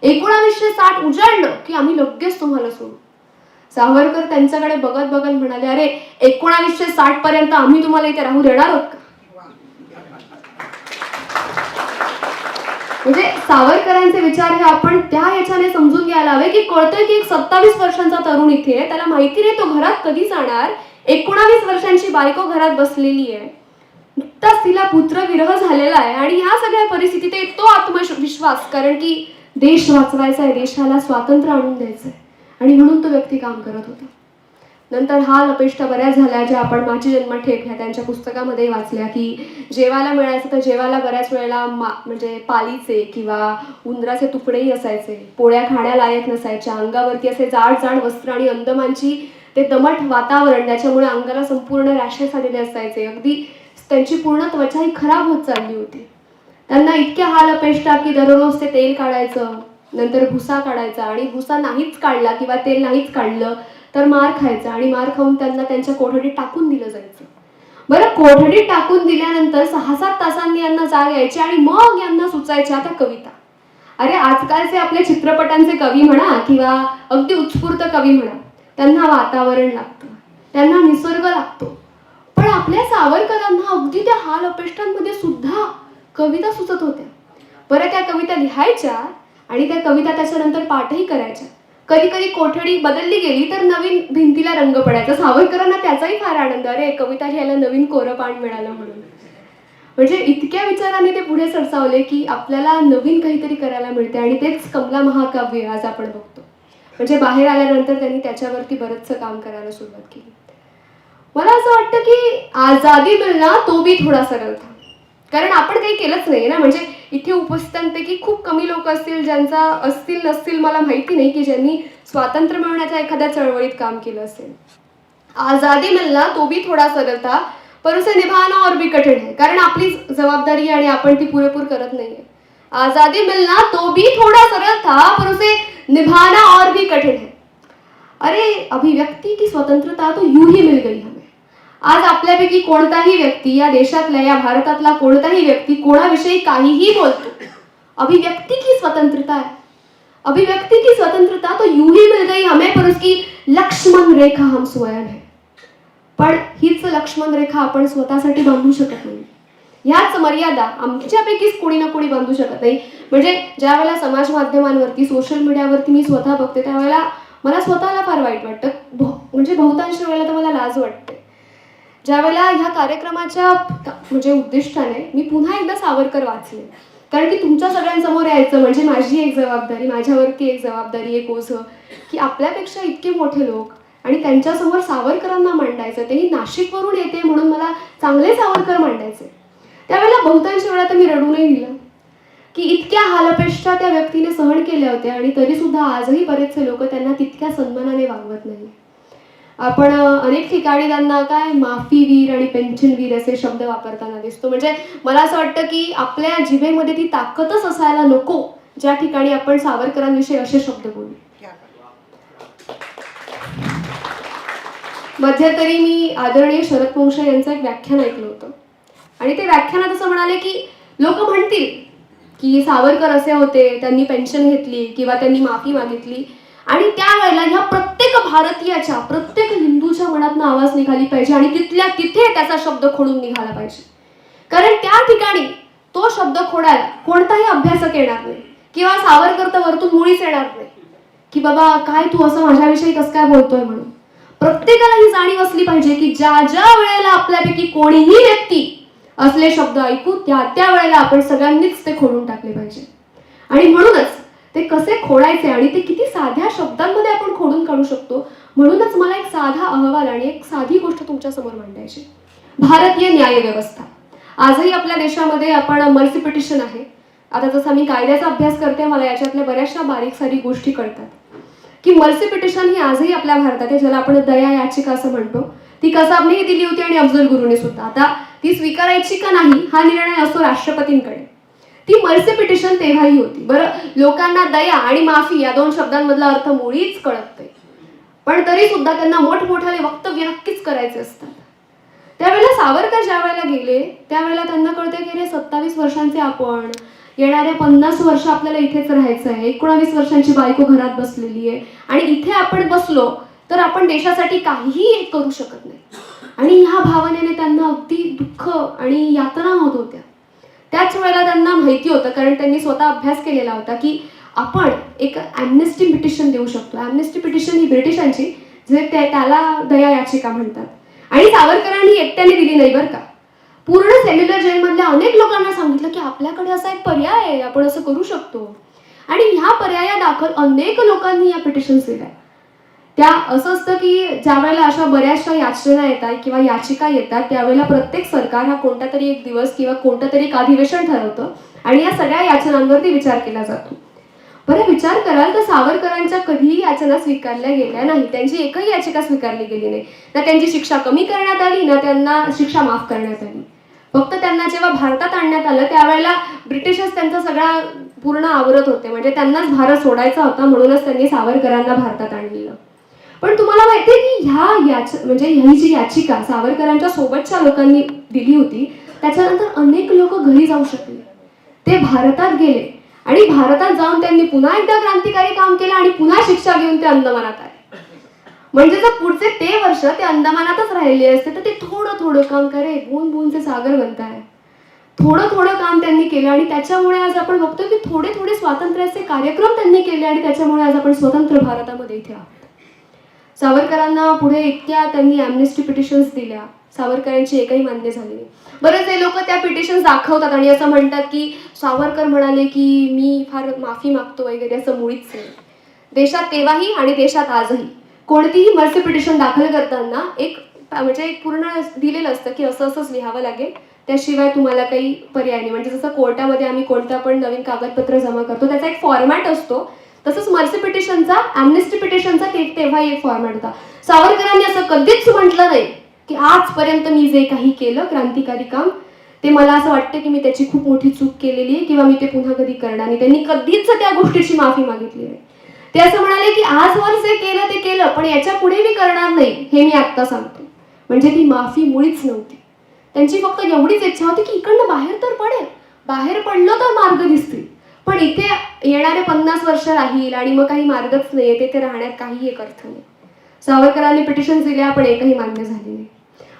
1960 उजाडलं की आम्ही लगेच तुम्हाला सोडू. सावरकर त्यांच्याकडे बघत बघत म्हणाले, अरे 1960 पर्यंत आम्ही तुम्हाला इथे राहू देणार आहोत का? म्हणजे सावरकरांचे विचार हे आपण त्या याच्याने समजून घ्यायला हवे की कळतंय की एक 27 वर्षांचा तरुण इथे आहे, त्याला माहिती नाही तो घरात कधी जाणार. 19 वर्षांची बायको घरात बसलेली आहे, नुकताच तिला पुत्रविरह झालेला आहे, आणि ह्या सगळ्या परिस्थितीत तो आत्मविश्वास, कारण की देश वाचवायचा आहे, देशाला स्वातंत्र्य आणून द्यायचंय, आणि म्हणून तो व्यक्ती काम करत होता. नंतर हाल अपेष्टा बऱ्याच झाल्या, ज्या आपण माझी जन्मठेप ह्या त्यांच्या पुस्तकामध्ये वाचल्या, की जेवायला मिळायचं तर जेवायला बऱ्याच वेळेला म्हणजे पालीचे किंवा उंदराचे तुकडेही असायचे, पोळ्या खाण्यालायक नसायच्या, अंगावरती असे जाड जाड वस्त्र, आणि अंदमानची ते दमट वातावरण त्याच्यामुळे अंगाला संपूर्ण रॅशेस आलेले असायचे, अगदी त्यांची पूर्ण त्वचा ही खराब होत चालली होती. त्यांना इतक्या हाल अपेष्टा की दररोज ते तेल काढायचं, नंतर भुसा काढायचा, आणि भुसा नाहीच काढला किंवा तेल नाहीच काढलं तर मार खायचा, आणि मार खाऊन त्यांना त्यांच्या कोठडीत टाकून दिलं जायचं. बरं, कोठडीत टाकून दिल्यानंतर 6-7 तासांनी यांना जाग यायची, आणि मग यांना सुचायच्या त्या कविता. अरे आजकालचे आपले चित्रपटांचे कवी म्हणा किंवा अगदी उत्स्फूर्त कवी म्हणा, त्यांना वातावरण लागतं, त्यांना निसर्ग लागतो, पण आपल्या सावरकरांना अगदी त्या हाल अपेष्टांमध्ये सुद्धा कविता सुचत होत्या. बरं, त्या कविता लिहायच्या आणि त्या कविता त्याच्यानंतर पाठही करायच्या. कधी कधी कोठडी बदलली गेली तर नवीन भिंतीला रंग पडायचा. सावरकरांना त्याचाही फार आनंद, अरे कविता लिहायला नवीन कोरं पान मिळालं म्हणून. म्हणजे इतक्या विचारांनी ते पुढे सरसावले की आपल्याला नवीन काहीतरी करायला मिळते, आणि तेच कमला महाकाव्य आज आपण बघतो. म्हणजे बाहेर आल्यानंतर त्यांनी त्याच्यावरती बरंचसं काम करायला सुरुवात केली. मला असं वाटतं की आजादी मिळना तो भी थोडा सरळ था, कारण आपण काही केलंच नाही ना. म्हणजे इथे उपस्थितांपैकी खूप कमी लोक असतील ज्यांचा असतील नसतील मला माहिती नाही की ज्यांनी स्वातंत्र्य मिळवण्याच्या एखाद्या चळवळीत काम केलं असेल. आजादी मिलना तो भी थोडा सरळ था पर उसे निभाना और भी कठिन है, कारण आपली जबाबदारी आणि आपण ती पुरेपूर करत नाहीये. आजादी मिलना तो भी थोड़ा सरल था पर उसे निभाना और भी कठिन है. अरे अभिव्यक्ति की स्वतंत्रता तो यूं ही मिल गई हमें. आज आपल्यापैकी कोणताही व्यक्ती, या देशातला या भारतातला कोणताही व्यक्ती कोणाविषयी काहीही बोलतो, अभिव्यक्ति की स्वतंत्रता है, अभिव्यक्ति की स्वतंत्रता तो यूं ही मिल गई हमें पर उसकी लक्ष्मण रेखा हम स्वयं है. पण हीच लक्ष्मण रेखा आपण स्वतःसाठी बांधू शकत नाही. ह्याच मर्यादा आमच्यापैकीच कोणी ना कोणी बांधू शकत नाही. म्हणजे ज्या वेळेला समाज माध्यमांवरती, सोशल मीडियावरती मी स्वतः बघते त्यावेळेला मला स्वतःला फार वाईट वाटतं. म्हणजे बहुतांश वेळेला तर मला लाज वाटते. ज्या वेळेला ह्या कार्यक्रमाच्या म्हणजे उद्दिष्टाने मी पुन्हा एकदा सावरकर वाचले, कारण की तुमच्या सगळ्यांसमोर यायचं म्हणजे माझी एक जबाबदारी, माझ्यावरती एक जबाबदारी, एक ओझं, की आपल्यापेक्षा इतके मोठे लोक आणि त्यांच्यासमोर सावरकरांना मांडायचं, तेही नाशिकवरून येते म्हणून मला चांगले सावरकर मांडायचे. त्यावेळेला बहुतांश वेळा तर मी रडूनही दिलं, की इतक्या हालअपेष्टा त्या व्यक्तीने सहन केल्या होत्या आणि तरीसुद्धा आजही बरेचसे लोक त्यांना तितक्या सन्मानाने वागवत नाही. आपण अनेक ठिकाणी त्यांना काय माफीवीर आणि पेन्शनवीर असे शब्द वापरताना दिसतो. म्हणजे मला असं वाटतं की आपल्या जिभेमध्ये ती ताकदच असायला नको ज्या ठिकाणी आपण सावरकरांविषयी असे शब्द बोलू. मध्यंतरी मी आदरणीय शरद पोंक्षे यांचं एक व्याख्यान ऐकलं होतं आणि ते व्याख्यानात असं म्हणाले की लोक म्हणतील की सावरकर असे होते, त्यांनी पेन्शन घेतली किंवा त्यांनी माफी मागितली आणि त्यावेळेला ह्या प्रत्येक भारतीयाच्या, प्रत्येक हिंदूच्या मनातनं आवाज निघाली पाहिजे आणि तिथल्या तिथे त्याचा शब्द खोडून निघाला पाहिजे. कारण त्या ठिकाणी तो शब्द खोडायला कोणताही अभ्यासक येणार नाही किंवा सावरकर तर वरतून मुळीच येणार नाही की बाबा काय तू असं माझ्याविषयी कसं काय बोलतोय म्हणून. प्रत्येकाला ही जाणीव असली पाहिजे की ज्या ज्या वेळेला आपल्यापैकी कोणीही व्यक्ती असले शब्द ऐकू त्या वेळेला आपण सगळ्यांनीच ते खोडून टाकले पाहिजे. आणि म्हणूनच ते कसे खोडायचे आणि ते किती साध्या शब्दांमध्ये आपण खोडून काढू शकतो, म्हणूनच मला एक साधा अहवाल आणि एक साधी गोष्ट तुमच्या समोर मांडायची. भारतीय न्याय व्यवस्था आजही आपल्या देशामध्ये आपण मर्सी पिटिशन आहे. आता जसं मी कायद्याचा अभ्यास करते मला याच्यातल्या बऱ्याचशा बारीक सारीक गोष्टी कळतात की मर्सी पिटिशन ही आजही आपल्या भारतात आहे, ज्याला आपण दया याचिका असं म्हणतो. ती कसाबनेही दिली होती आणि अफजल गुरुने सुद्धा. आता ती स्वीकारायची का नाही हा निर्णय असतो राष्ट्रपतींकडे. ती मर्सी पिटिशन तेव्हाही होती. बरं, लोकांना दया आणि माफी या दोन शब्दांमधला अर्थ मुळीच कळत नाही, पण तरी सुद्धा त्यांना मोठमोठाले वक्तव्य नक्कीच करायचे असतात. त्यावेळेला सावरकर ज्या वेळेला गेले त्यावेळेला त्यांना कळते की 27 वर्षांचे आपण, येणाऱ्या 50 वर्ष आपल्याला इथेच राहायचं आहे, 19 वर्षांची बायको घरात बसलेली आहे आणि इथे आपण बसलो तर आपण देशासाठी काहीही करू शकत नाही. आणि ह्या भावनेने त्यांना अगदी दुःख आणि यातना होत होत्या. त्याच वेळेला त्यांना माहिती होतं, कारण त्यांनी स्वतः अभ्यास केलेला होता, की आपण एक ॲम्नेस्टी पिटिशन देऊ शकतो. ॲम्नेस्टी पिटिशन ही ब्रिटिशांची, जे त्याला दया याचिका म्हणतात. आणि सावरकरांनी एकट्याने दिली नाही बरं का. पूर्ण सेल्युलर जेलमधल्या अनेक लोकांना सांगितलं की आपल्याकडे असा एक पर्याय आहे, आपण असं करू शकतो. आणि ह्या पर्यायादाखल अनेक लोकांनी या पिटिशन्स दिल्या. त्या असं असतं की ज्या वेळेला अशा बऱ्याचशा याचना येतात किंवा याचिका येतात त्यावेळेला प्रत्येक सरकार हा कोणता तरी एक दिवस किंवा कोणतं तरी एक अधिवेशन ठरवतं आणि या सगळ्या याचनांवरती विचार केला जातो. बरं, विचार कराल तर सावरकरांच्या कधीही याचना स्वीकारल्या गेल्या नाही. त्यांची एकही याचिका स्वीकारली गेली नाही. ना त्यांची शिक्षा कमी करण्यात आली ना त्यांना शिक्षा माफ करण्यात आली. फक्त त्यांना जेव्हा भारतात आणण्यात आलं त्यावेळेला ब्रिटिशच त्यांचा सगळा पूर्ण आवरत होते. म्हणजे त्यांनाच भारत सोडायचा होता, म्हणूनच त्यांनी सावरकरांना भारतात आणलेलं. पण तुम्हाला माहितीये की म्हणजे ही जी याचिका सावरकरांच्या सोबतच्या लोकांनी दिली होती त्याच्यानंतर अनेक लोक घरी जाऊ शकले. ते भारतात गेले आणि भारतात जाऊन त्यांनी पुन्हा एकदा क्रांतिकारी काम केलं आणि पुन्हा शिक्षा घेऊन ते अंदमानात आले. म्हणजे जर पुढचे ते वर्ष ते अंदमानातच राहिले असते तर ते थोडं थोडं काम करे बूंद बूंदचे सागर बनताय. थोडं थोडं काम त्यांनी केलं आणि त्याच्यामुळे आज आपण बघतो की थोडे थोडे स्वातंत्र्याचे कार्यक्रम त्यांनी केले आणि त्याच्यामुळे आज आपण स्वतंत्र भारतामध्ये इथे आहोत. सावरकरांना पुढे इतक्या त्यांनी ॲम्नेस्टी पिटिशन्स दिल्या, सावरकरांची एकही मान्य झाली नाही. बरेचसे लोक त्या पिटिशन्स दाखवतात आणि असं म्हणतात की सावरकर म्हणाले की मी फार माफी मागतो वगैरे, असं मुळीच नाही. देशात तेव्हाही आणि देशात आजही कोणतीही मर्सी पिटिशन दाखल करताना एक पूर्ण दिलेलं असतं की असं असंच लिहावं लागेल, त्याशिवाय तुम्हाला काही पर्याय नाही. म्हणजे जसं कोर्टामध्ये आम्ही कोणतं पण नवीन कागदपत्र जमा करतो त्याचा एक फॉर्मॅट असतो, तसंच मर्सी पिटिशनचा, ॲम्नेस्टी पिटिशनचा तेव्हा एक फॉर्मॅट होता. सावरकरांनी असं कधीच म्हटलं नाही की आजपर्यंत मी जे काही केलं क्रांतिकारी काम ते मला असं वाटतं की मी त्याची खूप मोठी चूक केलेली आहे किंवा मी ते पुन्हा कधी करणार नाही. त्यांनी कधीच त्या गोष्टीची माफी मागितली नाही. ते असं म्हणाले की आजवर जे केलं ते केलं, पण याच्या पुढे मी करणार नाही हे मी आत्ता सांगतो. म्हणजे ती माफी मुळीच नव्हती. त्यांची फक्त एवढीच इच्छा होती की इकडनं बाहेर तर पडेल, बाहेर पडलं तर मार्ग दिसतील, पण इथे येणारे 50 वर्ष राहील आणि मग काही मार्गच नाही, तिथे राहण्यात काही एक अर्थ नाही. सावरकरांनी पिटिशन्स दिल्या पण एकही मान्य झाली नाही.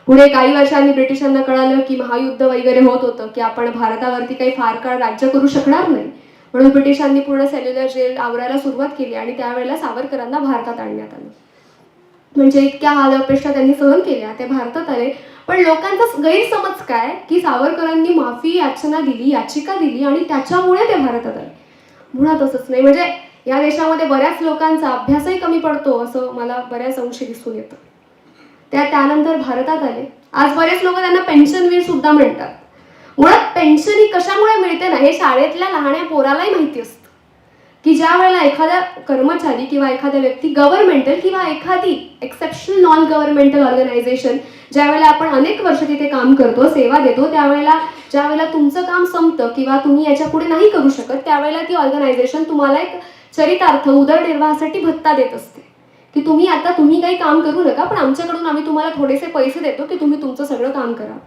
पुढे काही वर्षांनी ब्रिटिशांना कळालं की महायुद्ध वगैरे होत होतं, की आपण भारतावरती काही फार काळ राज्य करू शकणार नाही, म्हणून ब्रिटिशांनी पूर्ण सेल्युलर जेल आवरायला सुरुवात केली आणि त्यावेळेला सावरकरांना भारतात आणण्यात आलं. म्हणजे इतक्या हालअपेष्टा त्यांनी सहन केल्या, ते भारतात आले. पण लोकांचा गैरसमज काय की सावरकरांनी माफी याचना दिली, याचिका दिली आणि त्याच्यामुळे ते भारतात आले. मुळात असंच नाही. म्हणजे या देशामध्ये बऱ्याच लोकांचा अभ्यासही कमी पडतो असं मला बऱ्याच अंशी दिसून येतं. त्यानंतर भारतात आले. आज बरेच लोक त्यांना पेन्शनवीर सुद्धा म्हणतात. मुळात पेन्शन ही कशामुळे मिळते ना हे शाळेतल्या लहान्या पोरालाही माहिती असतं, की ज्या वेळेला एखादा कर्मचारी किंवा एखादा व्यक्ती गव्हर्नमेंटल किंवा एखादी एक्सेप्शनल नॉन गव्हर्नमेंटल ऑर्गनायझेशन ज्या वेळेला आपण अनेक वर्ष तिथे काम करतो, सेवा देतो, त्यावेळेला ज्या वेळेला तुमचं काम संपतं किंवा तुम्ही याच्या पुढे नाही करू शकत, त्यावेळेला ती ऑर्गनायझेशन तुम्हाला एक चरितार्थ उदरनिर्वाहासाठी भत्ता देत असते, की तुम्ही काही काम करू नका, पण आमच्याकडून आम्ही तुम्हाला थोडेसे पैसे देतो की तुम्ही तुमचं सगळं काम करा.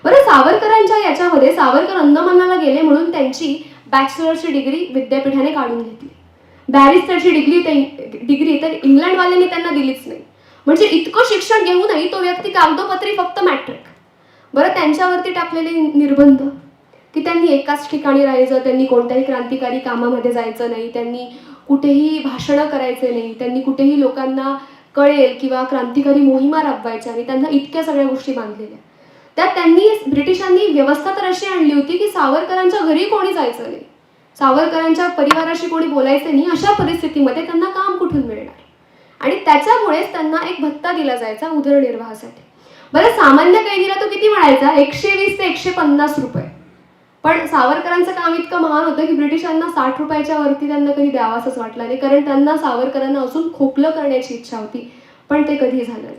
बरं, सावरकरांच्या याच्यामध्ये सावरकर अंदमानाला गेले म्हणून त्यांची बॅचलरची डिग्री विद्यापीठाने काढून घेतली. बॅरिस्टरची डिग्री तर इंग्लंडवाल्यांनी त्यांना दिलीच नाही. म्हणजे इतकं शिक्षण घेऊनही तो व्यक्ती कागदोपत्री फक्त मॅट्रिक. बरं, त्यांच्यावरती टाकलेले निर्बंध की त्यांनी एकाच ठिकाणी राहायचं, त्यांनी कोणत्याही क्रांतिकारी कामामध्ये जायचं नाही, त्यांनी कुठेही भाषणं करायचे नाही, त्यांनी कुठेही लोकांना कळेल किंवा क्रांतिकारी मोहिमा राबवायच्या आणि त्यांना इतक्या सगळ्या गोष्टी बांधलेल्या. त्यात ब्रिटिशांनी व्यवस्था तर अशी आणली होती की सावरकरांच्या घरी कोणी जायचं नाही, सावरकरांच्या परिवाराशी कोणी बोलायचं नाही. अशा परिस्थितीमध्ये त्यांना काम कुठून मिळणार आणि त्याच्यामुळेच त्यांना एक भत्ता दिला जायचा उदरनिर्वाहासाठी. बरं, सामान्य कैदीला तो किती मिळायचा? 120 ते 150 रुपये. पण सावरकरांचं काम इतकं महान होतं की ब्रिटिशांना 60 रुपयाच्या वरती त्यांना कधी द्यावासंच वाटलं नाही, कारण त्यांना सावरकरांना अजून खोकलं करण्याची इच्छा होती, पण ते कधी झालं नाही.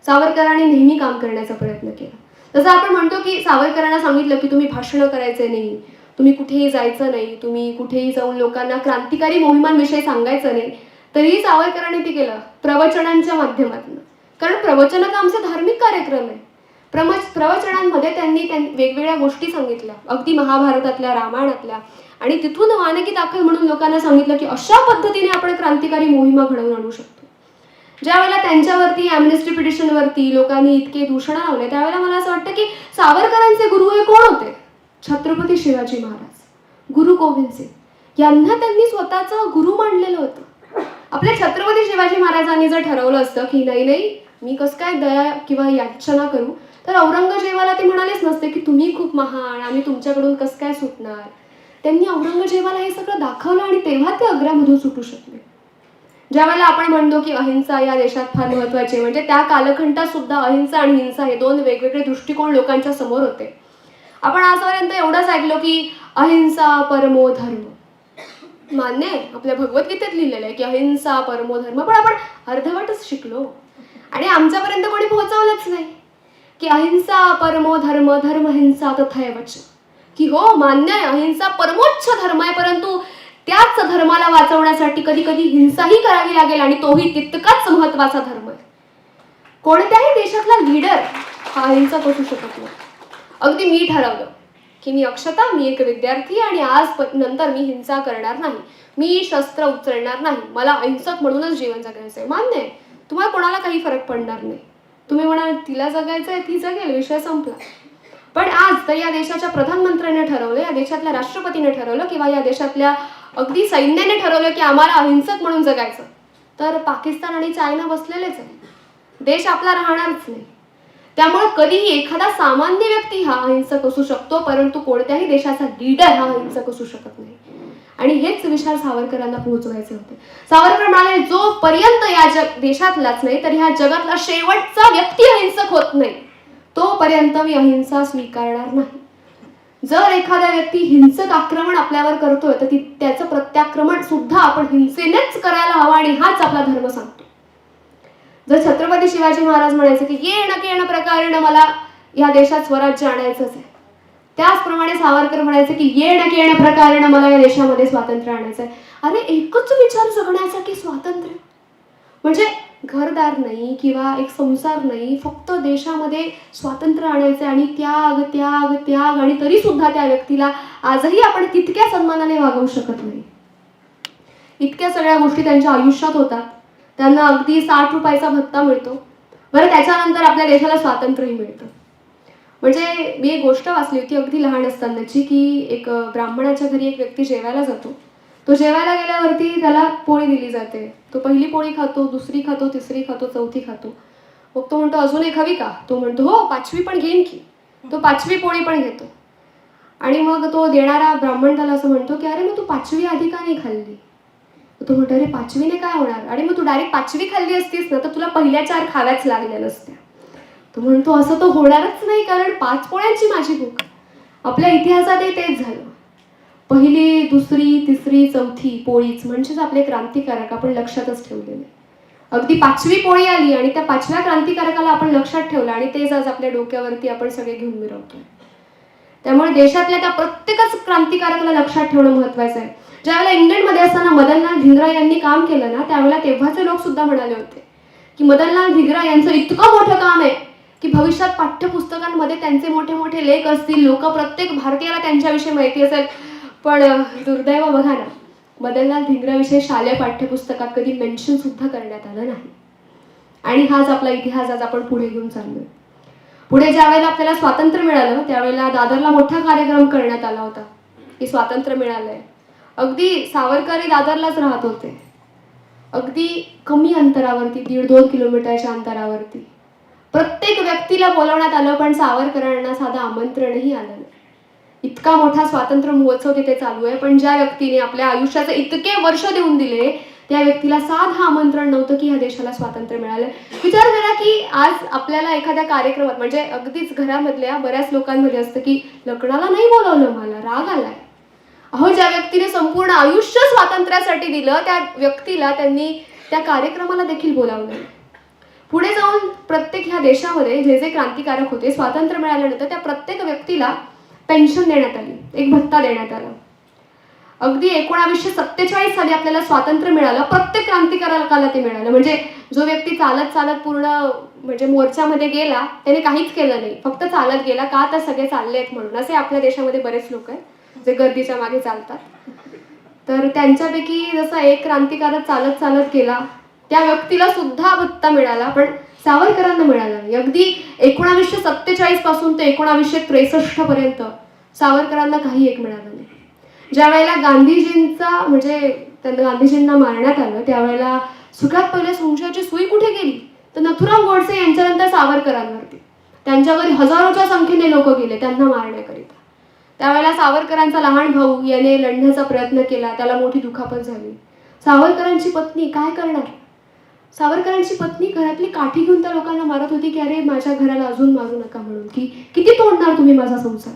सावरकरांनी नेहमी काम करण्याचा प्रयत्न केला. जसं आपण म्हणतो की सावरकरांना सांगितलं की तुम्ही भाषणं करायचे नाही, तुम्ही कुठेही जायचं नाही, तुम्ही कुठेही जाऊन लोकांना क्रांतिकारी मोहिमांविषयी सांगायचं नाही, तरीही सावरकरांनी ते केलं प्रवचनांच्या माध्यमातून. कारण प्रवचन तर आमचे धार्मिक कार्यक्रम आहे. प्रवचनांमध्ये त्यांनी वेगवेगळ्या गोष्टी सांगितल्या, अगदी महाभारतातल्या, रामायणातल्या, आणि तिथून मानकी दाखल म्हणून लोकांना सांगितलं की अशा पद्धतीने आपण क्रांतिकारी मोहिमा घडवून आणू शकतो. ज्या वेळेला त्यांच्यावरती ॲम्नेस्टी पिटिशनवरती लोकांनी इतके दूषण लावले, त्यावेळेला मला असं वाटतं की सावरकरांचे गुरु हे कोण होते? छत्रपती शिवाजी महाराज, गुरु गोविंद सिंग यांना त्यांनी स्वतःचं गुरु मानलेलं होतं. आपल्या छत्रपती शिवाजी महाराजांनी जर ठरवलं असतं की नाही मी कसं काय दया किंवा याचना करू, तर औरंगजेबाला ते म्हणालेच नसते की तुम्ही खूप महान, आम्ही तुमच्याकडून कसं काय सुटणार. त्यांनी औरंगजेबाला हे सगळं दाखवलं आणि तेव्हा ते आग्र्यामधून सुटू शकले. ज्या वेळेला आपण म्हणतो की अहिंसा या देशात फार महत्त्वाची, म्हणजे त्या कालखंडात सुद्धा अहिंसा आणि हिंसा हे दोन वेगवेगळे दृष्टिकोन लोकांच्या समोर होते. आपण आजपर्यंत एवढंच ऐकलो की अहिंसा परमो धर्म, मान्य आहे, आपल्या भगवद्गीतेत लिहिलेलं आहे की अहिंसा परमो धर्म, पण आपण अर्धवटच शिकलो आणि आमच्यापर्यंत कोणी पोहोचवलंच नाही की अहिंसा परमो धर्म, धर्म हिंसा तथैवच, की हो मान्य आहे अहिंसा परमोच्च धर्म आहे, परंतु त्याच धर्माला वाचवण्यासाठी कधी कधी हिंसाही करावी लागेल आणि तोही तितकाच महत्वाचा धर्म आहे. कोणत्याही देशातला लीडर हा अहिंसक असू शकत नाही. अगदी मी ठरवलं की मी अक्षता, मी एक विद्यार्थी आणि नंतर मी हिंसा करणार नाही, मी शस्त्र उचलणार नाही, मला अहिंसक म्हणूनच जीवन जगायचं आहे. मान्य आहे, तुम्हाला कोणाला काही फरक पडणार नाही. तुम्ही म्हणाल तिला जगायचं आहे, ती जगेल, विषय संपला. पण आज तर या देशाच्या प्रधानमंत्र्याने ठरवलं, या देशातल्या राष्ट्रपतीने ठरवलं किंवा या देशातल्या अगदी सैन्याने ठरवलं की आम्हाला अहिंसक म्हणून जगायचं, तर पाकिस्तान आणि चायना बसलेलेच आहे. देश आपला राहणारच नाही. त्यामुळे कधीही एखादा सामान्य व्यक्ती हा अहिंसक असू शकतो, परंतु कोणत्याही देशाचा लीडर हा अहिंसक असू शकत नाही. आणि हेच विचार सावरकरांना पोहोचवायचे होते. सावरकर म्हणाले जोपर्यंत या देशातलाच नाही तर ह्या जगातला शेवटचा व्यक्ती अहिंसक होत नाही, तोपर्यंत मी अहिंसा स्वीकारणार नाही. जर एखादा व्यक्ती हिंसक आक्रमण आपल्यावर करतोय तर त्याचं प्रत्याक्रमण सुद्धा आपण हिंसेनेच करायला हवं आणि हाच आपला धर्म सांगतो. जर छत्रपती शिवाजी महाराज म्हणायचे की येण केण प्रकारेण मला या देशात स्वराज्य आणायचंच आहे, त्याचप्रमाणे सावरकर म्हणायचे की येण केण प्रकारेण मला या देशामध्ये स्वातंत्र्य आणायचं आहे. अरे एकच विचार जगण्यासाठी स्वातंत्र्य, म्हणजे घरदार नाही किंवा एक संसार नाही, फक्त देशामध्ये स्वातंत्र्य आणायचे आणि त्याग त्याग त्याग, आणि तरी सुद्धा त्या व्यक्तीला आजही आपण तितक्या सन्मानाने वागवू शकत नाही. इतक्या सगळ्या गोष्टी त्यांच्या आयुष्यात होतात. त्यांना अगदी 60 रुपयाचा भत्ता मिळतो, बरं, त्याच्यानंतर आपल्या देशाला स्वातंत्र्यही मिळतं. म्हणजे मी एक गोष्ट वाचली होती अगदी लहान असतानाची, की एक ब्राह्मणाच्या घरी एक व्यक्ती जेवायला जातो. तो जेवायला गेल्यावरती त्याला पोळी दिली जाते. तो पहिली पोळी खातो, दुसरी खातो, तिसरी खातो, चौथी खातो. मग तो म्हणतो, अजून एक हवी का? तो म्हणतो, हो, 5वी पण घेईन की. तो 5वी पोळी पण घेतो. आणि मग तो देणारा ब्राह्मण त्याला असं म्हणतो, की अरे मग तू 5वी आधी का नाही खाल्ली? तो म्हणतो, अरे 5वीने काय होणार? आणि मग तू डायरेक्ट 5वी खाल्ली असतीस ना तर तुला पहिल्या 4 खाव्याच लागल्या नसत्या. तो म्हणतो, असं तर होणारच नाही, कारण 5 पोळ्यांची माझी भूक. आपल्या इतिहासातही तेच झालं. पहिली, दुसरी, तिसरी, चौथी पोळीच म्हणजेच आपले क्रांतिकारक आपण लक्षातच ठेवले नाही. अगदी 5वी पोळी आली आणि त्या 5व्या क्रांतिकारकाला आपण लक्षात ठेवलं आणि तेच आज आपल्या डोक्यावरती आपण सगळे घेऊन मिरवतोय. त्यामुळे देशातल्या त्या प्रत्येकच क्रांतिकारकाला लक्षात ठेवणं महत्त्वाचं आहे. ज्यावेळेला इंग्लंडमध्ये असताना मदनलाल धिंगरा यांनी काम केलं ना, त्यावेळेला तेव्हाचे लोक सुद्धा म्हणाले होते की मदनलाल धिंगरा यांचं इतकं मोठं काम आहे की भविष्यात पाठ्यपुस्तकांमध्ये त्यांचे मोठे मोठे लेख असतील, लोक प्रत्येक भारतीयाला त्यांच्याविषयी माहिती असेल. पण दुर्दैव बघा ना, मदनलाल धिंगराविषयी शालेय पाठ्यपुस्तकात कधी मेन्शन सुद्धा करण्यात आलं नाही. आणि हाच आपला इतिहास आज आपण पुढे घेऊन चाललोय. पुढे ज्या वेळेला आपल्याला स्वातंत्र्य मिळालं त्यावेळेला दादरला मोठा कार्यक्रम करण्यात आला होता की स्वातंत्र्य मिळालंय. अगदी सावरकरही दादरलाच राहत होते, अगदी कमी अंतरावरती, 1.5-2 किलोमीटरच्या अंतरावरती. प्रत्येक व्यक्तीला बोलवण्यात आलं, पण सावरकरांना साधं आमंत्रणही आलं नाही. इतका मोठा स्वातंत्र्य महोत्सव तिथे चालू आहे, पण ज्या व्यक्तीने आपल्या आयुष्याचे इतके वर्ष देऊन दिले त्या व्यक्तीला साधं आमंत्रण नव्हतं की ह्या देशाला स्वातंत्र्य मिळालं. विचार करा की आज आपल्याला एखाद्या कार्यक्रमात, म्हणजे अगदीच घरामधल्या बऱ्याच लोकांमध्ये असतं की लग्नाला नाही बोलवलं, मला राग आलाय. अहो, ज्या व्यक्तीने संपूर्ण आयुष्य स्वातंत्र्यासाठी दिलं त्या व्यक्तीला त्यांनी त्या कार्यक्रमाला देखील बोलावलं. पुढे जाऊन प्रत्येक ह्या देशामध्ये जे जे क्रांतिकारक होते, स्वातंत्र्य मिळाल्यानंतर त्या प्रत्येक व्यक्तीला पेन्शन देण्यात आली, एक भत्ता देण्यात आला. अगदी 1947 साली आपल्याला स्वातंत्र्य मिळालं, प्रत्येक क्रांतिकारकाला ते मिळालं. म्हणजे जो व्यक्ती चालत चालत पूर्ण म्हणजे मोर्चामध्ये गेला त्याने काहीच केलं नाही, फक्त चालत गेला. का तर सगळे चाललेत म्हणून. असे आपल्या देशामध्ये बरेच लोक आहेत जे गर्दीच्या मागे चालतात. तर त्यांच्यापैकी जसा एक क्रांतिकारक चालत चालत गेला त्या व्यक्तीला सुद्धा भत्ता मिळाला, पण सावरकरांना मिळाला नाही. अगदी 1947 पासून ते 1963 पर्यंत सावरकरांना काही एक मिळालं नाही. ज्या वेळेला गांधीजींचा म्हणजे त्यांना गांधीजींना मारण्यात आलं त्यावेळेला सगळ्यात पहिले संशयाची सुई कुठे गेली तर नथुराम गोडसे यांच्यानंतर सावरकरांवरती. त्यांच्या घरी हजारोच्या संख्येने लोक गेले त्यांना मारण्याकरिता. त्यावेळेला सावरकरांचा लहान भाऊ याने लढण्याचा प्रयत्न केला, त्याला मोठी दुखापत झाली. सावरकरांची पत्नी काय करणार? सावरकरांची पत्नी घरातली काठी घेऊन त्या लोकांना मारत होती की अरे माझ्या घराला अजून मारू नका म्हणून, की किती तोडणार तुम्ही माझा संसार.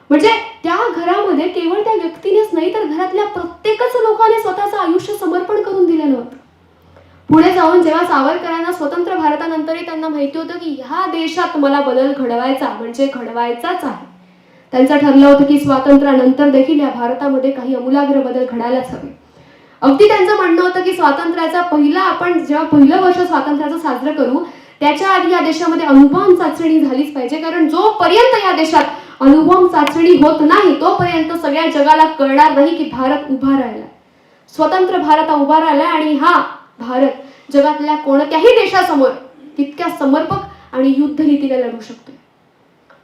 म्हणजे त्या घरामध्ये केवळ त्या व्यक्तीनेच नाही तर घरातल्या प्रत्येकच लोकांनी स्वतःचं आयुष्य समर्पण करून दिलेलं होतं. पुढे जाऊन जेव्हा सावरकरांना स्वतंत्र भारतानंतरही त्यांना माहिती होतं की ह्या देशात मला बदल घडवायचा म्हणजे घडवायचाच आहे. त्यांचं ठरलं होतं की स्वातंत्र्यानंतर देखील या भारतामध्ये काही अमूलाग्र बदल घडायलाच हवे. अगदी त्यांचं म्हणणं होतं की स्वातंत्र्याचा आपण जेव्हा पहिलं वर्ष स्वातंत्र्याचं साजरं करू त्याच्या आधी या देशामध्ये अणुबॉम्ब चाचणी झालीच पाहिजे, कारण जोपर्यंत या देशात अणुबॉम्ब चाचणी होत नाही तोपर्यंत सगळ्या जगाला कळणार नाही की भारत उभा राहिला, स्वतंत्र भारत उभा राहिला आणि हा भारत जगातल्या कोणत्याही देशासमोर तितक्या समर्पक आणि युद्ध रीतीने लढू शकतो.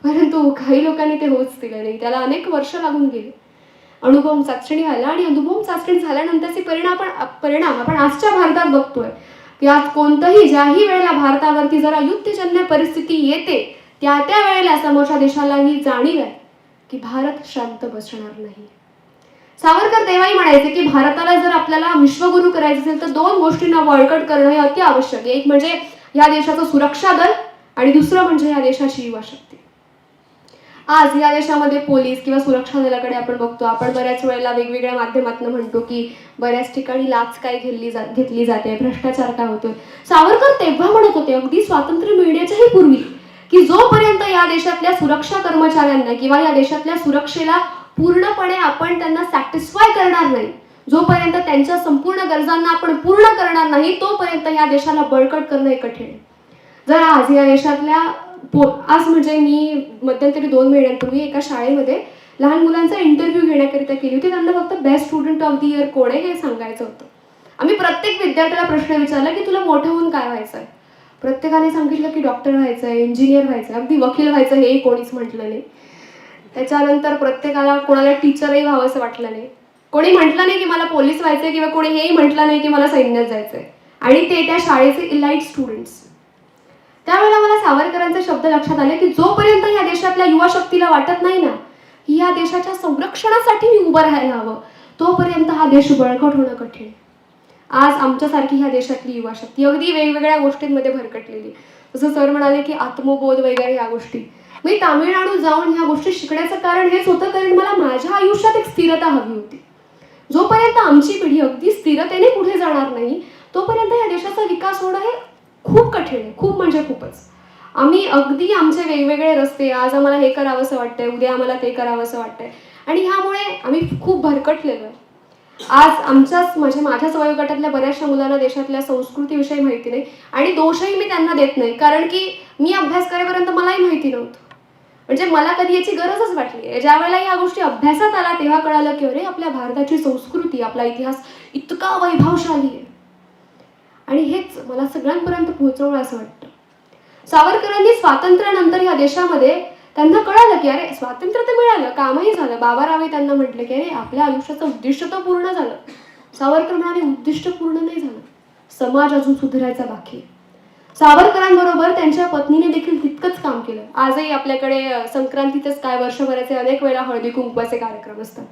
परंतु काही लोकांनी ते होऊच दिलं नाही. त्याला अनेक वर्ष लागून गेले. अणुबॉम्ब चाचणी आला आणि अणुबॉम्ब चाचणी झाल्यानंतरचे परिणाम आपण आजच्या भारतात बघतोय की आज कोणतंही ज्याही वेळेला भारतावरती जरा युद्धजन्य परिस्थिती येते त्या वेळेला समोरच्या देशाला ही जाणीव आहे की भारत शांत बसणार नाही. सावरकर तेव्हाही म्हणायचे की भारताला जर आपल्याला विश्वगुरू करायचं असेल तर 2 गोष्टींना बळकट करणं हे अति आवश्यक आहे. एक म्हणजे या देशाचं सुरक्षा दल आणि दुसरं म्हणजे या देशाची युवा शक्ती. आज या देशामध्ये पोलीस किंवा सुरक्षा दलाकडे आपण बघतो. आपण बऱ्याच वेळेला वेगवेगळ्या माध्यमातून म्हणतो की बऱ्याच ठिकाणी लाच काय घेतली जाते, भ्रष्टाचार काय होतोय. सावरकर तेव्हा म्हणत होते अगदी स्वातंत्र्य मिळण्याच्याही पूर्वी की जोपर्यंत या देशातल्या सुरक्षा कर्मचाऱ्यांना किंवा या देशातल्या सुरक्षेला पूर्णपणे आपण त्यांना सॅटिस्फाय करणार नाही, जोपर्यंत त्यांच्या संपूर्ण गरजांना आपण पूर्ण करणार नाही तोपर्यंत या देशाला बळकट करणं हे कठीण आहे. जर आज या देशातल्या आज म्हणजे मी मध्यंतरी 2 महिन्यांपूर्वी एका शाळेमध्ये लहान मुलांचा इंटरव्ह्यू घेण्याकरिता केली होती. त्यांना फक्त best student of the year कोण आहे हे सांगायचं होतं. आम्ही प्रत्येक विद्यार्थ्याला प्रश्न विचारला की तुला मोठं होऊन काय व्हायचं आहे. प्रत्येकाने सांगितलं की डॉक्टर व्हायचं आहे, इंजिनियर व्हायचं आहे, अगदी वकील व्हायचं हेही कोणीच म्हटलं नाही. त्याच्यानंतर प्रत्येकाला कोणाला टीचरही व्हावं असं वाटलं नाही. कोणी म्हटलं नाही की मला पोलीस व्हायचंय किंवा कोणी हेही म्हटलं नाही की मला सैन्यात जायचंय. आणि ते त्या शाळेचे इलाइट स्टुडंट्स. त्यावेळेला मला सावरकरांचे शब्द लक्षात आले की जोपर्यंत या देशातल्या युवा शक्तीला वाटत नाही ना की या देशाच्या संरक्षणासाठी मी उभं राहायला हवं, तोपर्यंत हा देश बळकट होणं कठीण आहे. आज आमच्यासारखी ह्या देशातली युवा शक्ती अगदी वेगवेगळ्या गोष्टींमध्ये भरकटलेली. जसं सर म्हणाले की आत्मबोध वगैरे ह्या गोष्टी. मी तामिळनाडू जाऊन ह्या गोष्टी शिकण्याचं कारण हेच होतं, कारण मला माझ्या आयुष्यात एक स्थिरता हवी होती. जोपर्यंत आमची पिढी अगदी स्थिरतेने पुढे जाणार नाही तोपर्यंत या देशाचा विकास होणं हे खूप कठीण आहे, खूप म्हणजे खूपच. आम्ही अगदी आमचे वेगवेगळे रस्ते, आज आम्हाला हे करावंसं वाटतंय, उद्या आम्हाला ते करावंसं वाटतंय आणि ह्यामुळे आम्ही खूप भरकटलेलो आहे. आज माझ्याच वयोगटातल्या बऱ्याचशा मुलांना देशातल्या संस्कृतीविषयी माहिती नाही आणि दोषही मी त्यांना देत नाही, कारण की मी अभ्यास करेपर्यंत मलाही माहिती नव्हतं. म्हणजे मला कधी याची गरजच वाटली आहे. ज्या वेळेला या गोष्टी अभ्यासात आला तेव्हा कळालं की अरे आपल्या भारताची संस्कृती, आपला इतिहास इतका वैभवशाली आहे. आणि हेच मला सगळ्यांपर्यंत पोहोचवलं असं वाटतं. सावरकरांनी स्वातंत्र्यानंतर या देशामध्ये त्यांना कळालं की अरे स्वातंत्र्य तर मिळालं, कामही झालं. बाबारावही त्यांना म्हटले की अरे आपल्या आयुष्याचं उद्दिष्ट तर पूर्ण झालं. सावरकर म्हणाले उद्दिष्ट पूर्ण नाही झालं, समाज अजून सुधारायचा बाकी आहे. सावरकरांबरोबर त्यांच्या पत्नीने देखील तितकंच काम केलं. आजही आपल्याकडे संक्रांतीतच काय वर्षभराचे अनेक वेळा हळदी कुंकवाचे कार्यक्रम असतात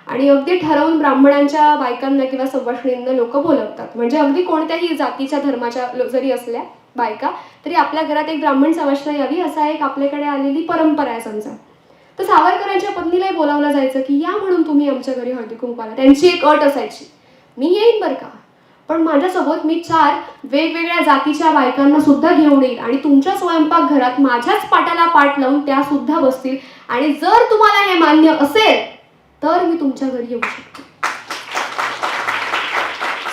आणि अगदी ठरवून ब्राह्मणांच्या बायकांना किंवा सवाष्णींना लोक बोलवतात. म्हणजे अगदी कोणत्याही जातीच्या धर्माच्या जरी असल्या बायका तरी आपल्या घरात एक ब्राह्मण सवाष्ण यावी असा एक आपल्याकडे आलेली परंपरा आहे समजा. तर सावरकरांच्या पत्नीलाही बोलावलं जायचं की या म्हणून तुम्ही आमच्या घरी हळदी कुंकवाला. त्यांची एक अट असायची, मी येईन बरं का, पण माझ्यासोबत मी 4 वेगवेगळ्या जातीच्या बायकांना सुद्धा घेऊन येईल आणि तुमच्या स्वयंपाकघरात माझ्याच पाटाला पाट लावून त्या सुद्धा बसतील आणि जर तुम्हाला हे मान्य असेल तर मी तुमच्या घरी येऊ शकते.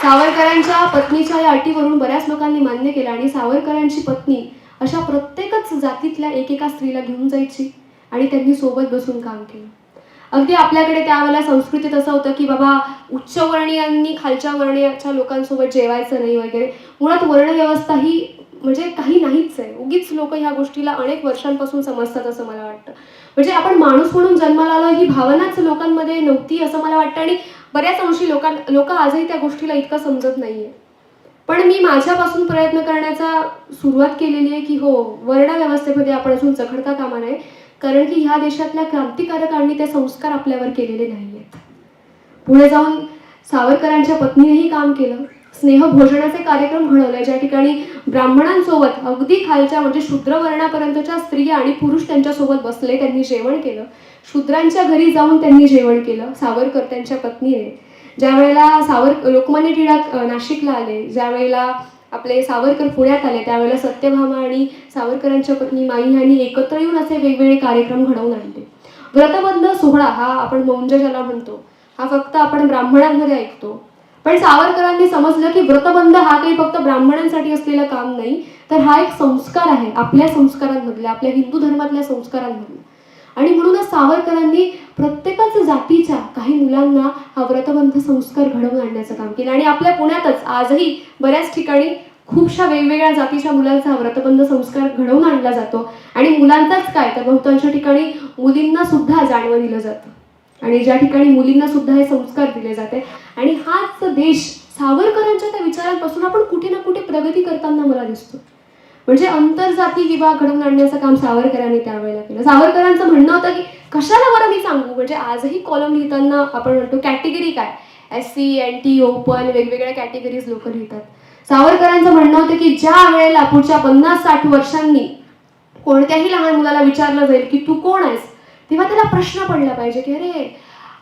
सावरकरांच्या पत्नीच्या या अटीवरून बऱ्याच लोकांनी मान्य केलं आणि सावरकरांची पत्नी अशा प्रत्येकच जातीतल्या एकेका स्त्रीला घेऊन जायची आणि त्यांनी सोबत बसून काम केलं. अगदी आपल्याकडे त्यावेळेला संस्कृतीत असं होतं की बाबा उच्चवर्णीयांनी खालच्या वर्णीयाच्या लोकांसोबत जेवायचं नाही वगैरे. मुळात वर्णव्यवस्था ही म्हणजे काही नाहीच आहे. उगीच लोक ह्या गोष्टीला अनेक वर्षांपासून समजतात असं मला वाटतं. म्हणजे आपण माणूस म्हणून जन्माला आलो ही भावनाच लोकांमध्ये नव्हती असं मला वाटतं आणि बऱ्याच अंशी लोक आजही त्या गोष्टीला इतकं समजत नाहीये. पण मी माझ्यापासून प्रयत्न करण्याचा सुरुवात केलेली आहे की हो, वर्णव्यवस्थेमध्ये आपण अजून चखडता कामा नये, कारण की ह्या देशातल्या क्रांतिकारकांनी ते संस्कार आपल्यावर केलेले नाही आहेत. पुढे जाऊन सावरकरांच्या पत्नीनेही काम केलं. स्नेहभोजनाचे कार्यक्रम घडवले, ज्या ठिकाणी ब्राह्मणांसोबत अगदी खालच्या म्हणजे शूद्र वर्णापर्यंतच्या स्त्रिया आणि पुरुष त्यांच्यासोबत बसले, त्यांनी जेवण केलं. शूद्रांच्या घरी जाऊन त्यांनी जेवण केलं सावरकर त्यांच्या पत्नीने. ज्या वेळेला लोकमान्य टिळक नाशिकला आले, ज्या वेळेला आपले सावरकर पुण्यात आले, त्यावेळेला सत्यभामा आणि सावरकरांच्या पत्नी माई यांनी एकत्र येऊन असे वेगवेगळे कार्यक्रम घडवून आणले. व्रतबंध सोहळा हा आपण मौंज ज्याला म्हणतो, हा फक्त आपण ब्राह्मणांमध्ये ऐकतो. पण सावरकरांनी समजलं की व्रतबंध हा काही फक्त ब्राह्मणांसाठी असलेलं काम नाही, तर हा एक संस्कार आहे आपल्या संस्कारांमधले, आपल्या हिंदू धर्मातल्या संस्कारांमधले. आणि म्हणूनच सावरकरांनी प्रत्येकच जातीच्या काही मुलांना हा व्रतबंध संस्कार घडवून आणण्याचं काम केलं. आणि आपल्या पुण्यातच आजही बऱ्याच ठिकाणी खूपशा वेगवेगळ्या जातीच्या मुलांचा हा व्रतबंध संस्कार घडवून आणला जातो. आणि मुलांचाच काय तर बहुतांश ठिकाणी मुलींना सुद्धा जाणवं दिलं जातं आणि ज्या ठिकाणी मुलींना सुद्धा हे संस्कार दिले जाते. आणि हाच देश सावरकरांच्या त्या विचारांपासून आपण कुठे ना कुठे प्रगती करताना मला दिसतो. म्हणजे आंतरजाती विवाह घडवून आणण्याचं काम सावरकरांनी त्यावेळेला केलं. सावरकरांचं म्हणणं होतं की कशाला बरं मी सांगू, म्हणजे आजही कॉलम लिहिताना आपण म्हणतो कॅटेगरी काय, SC NT ओपन वेगवेगळ्या कॅटेगरीज लोक लिहितात. सावरकरांचं म्हणणं होतं की ज्या वेळेला पुढच्या 50-60 वर्षांनी कोणत्याही लहान मुलाला विचारलं जाईल की तू कोण आहेस, तेव्हा त्याला प्रश्न पडला पाहिजे की अरे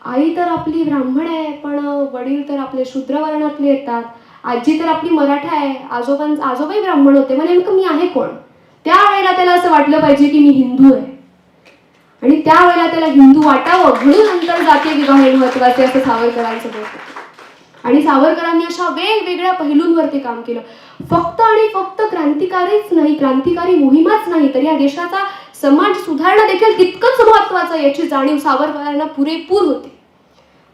आई तर आपली ब्राह्मण आहे, पण वडील तर आपले शूद्र वर्णातले येतात, आजी तर आपली मराठा आहे, आजोबाई ब्राह्मण होते, मग नेमकं मी आहे कोण. त्यावेळेला त्याला असं वाटलं पाहिजे की मी हिंदू आहे आणि त्यावेळेला त्याला हिंदू वाटावं, म्हणून आंतरजातीय विवाह हे महत्वाचे असं सावरकरांचं मत होतं. आणि सावरकरांनी अशा वेगवेगळ्या पैलूंवरती काम केलं. फक्त आणि फक्त क्रांतिकारीच नाही, क्रांतिकारी मोहिमाच नाही, तर या देशाचा समाज सुधारणं देखील तितकंच महत्वाचं याची जाणीव सावरकरांना पुरेपूर होती.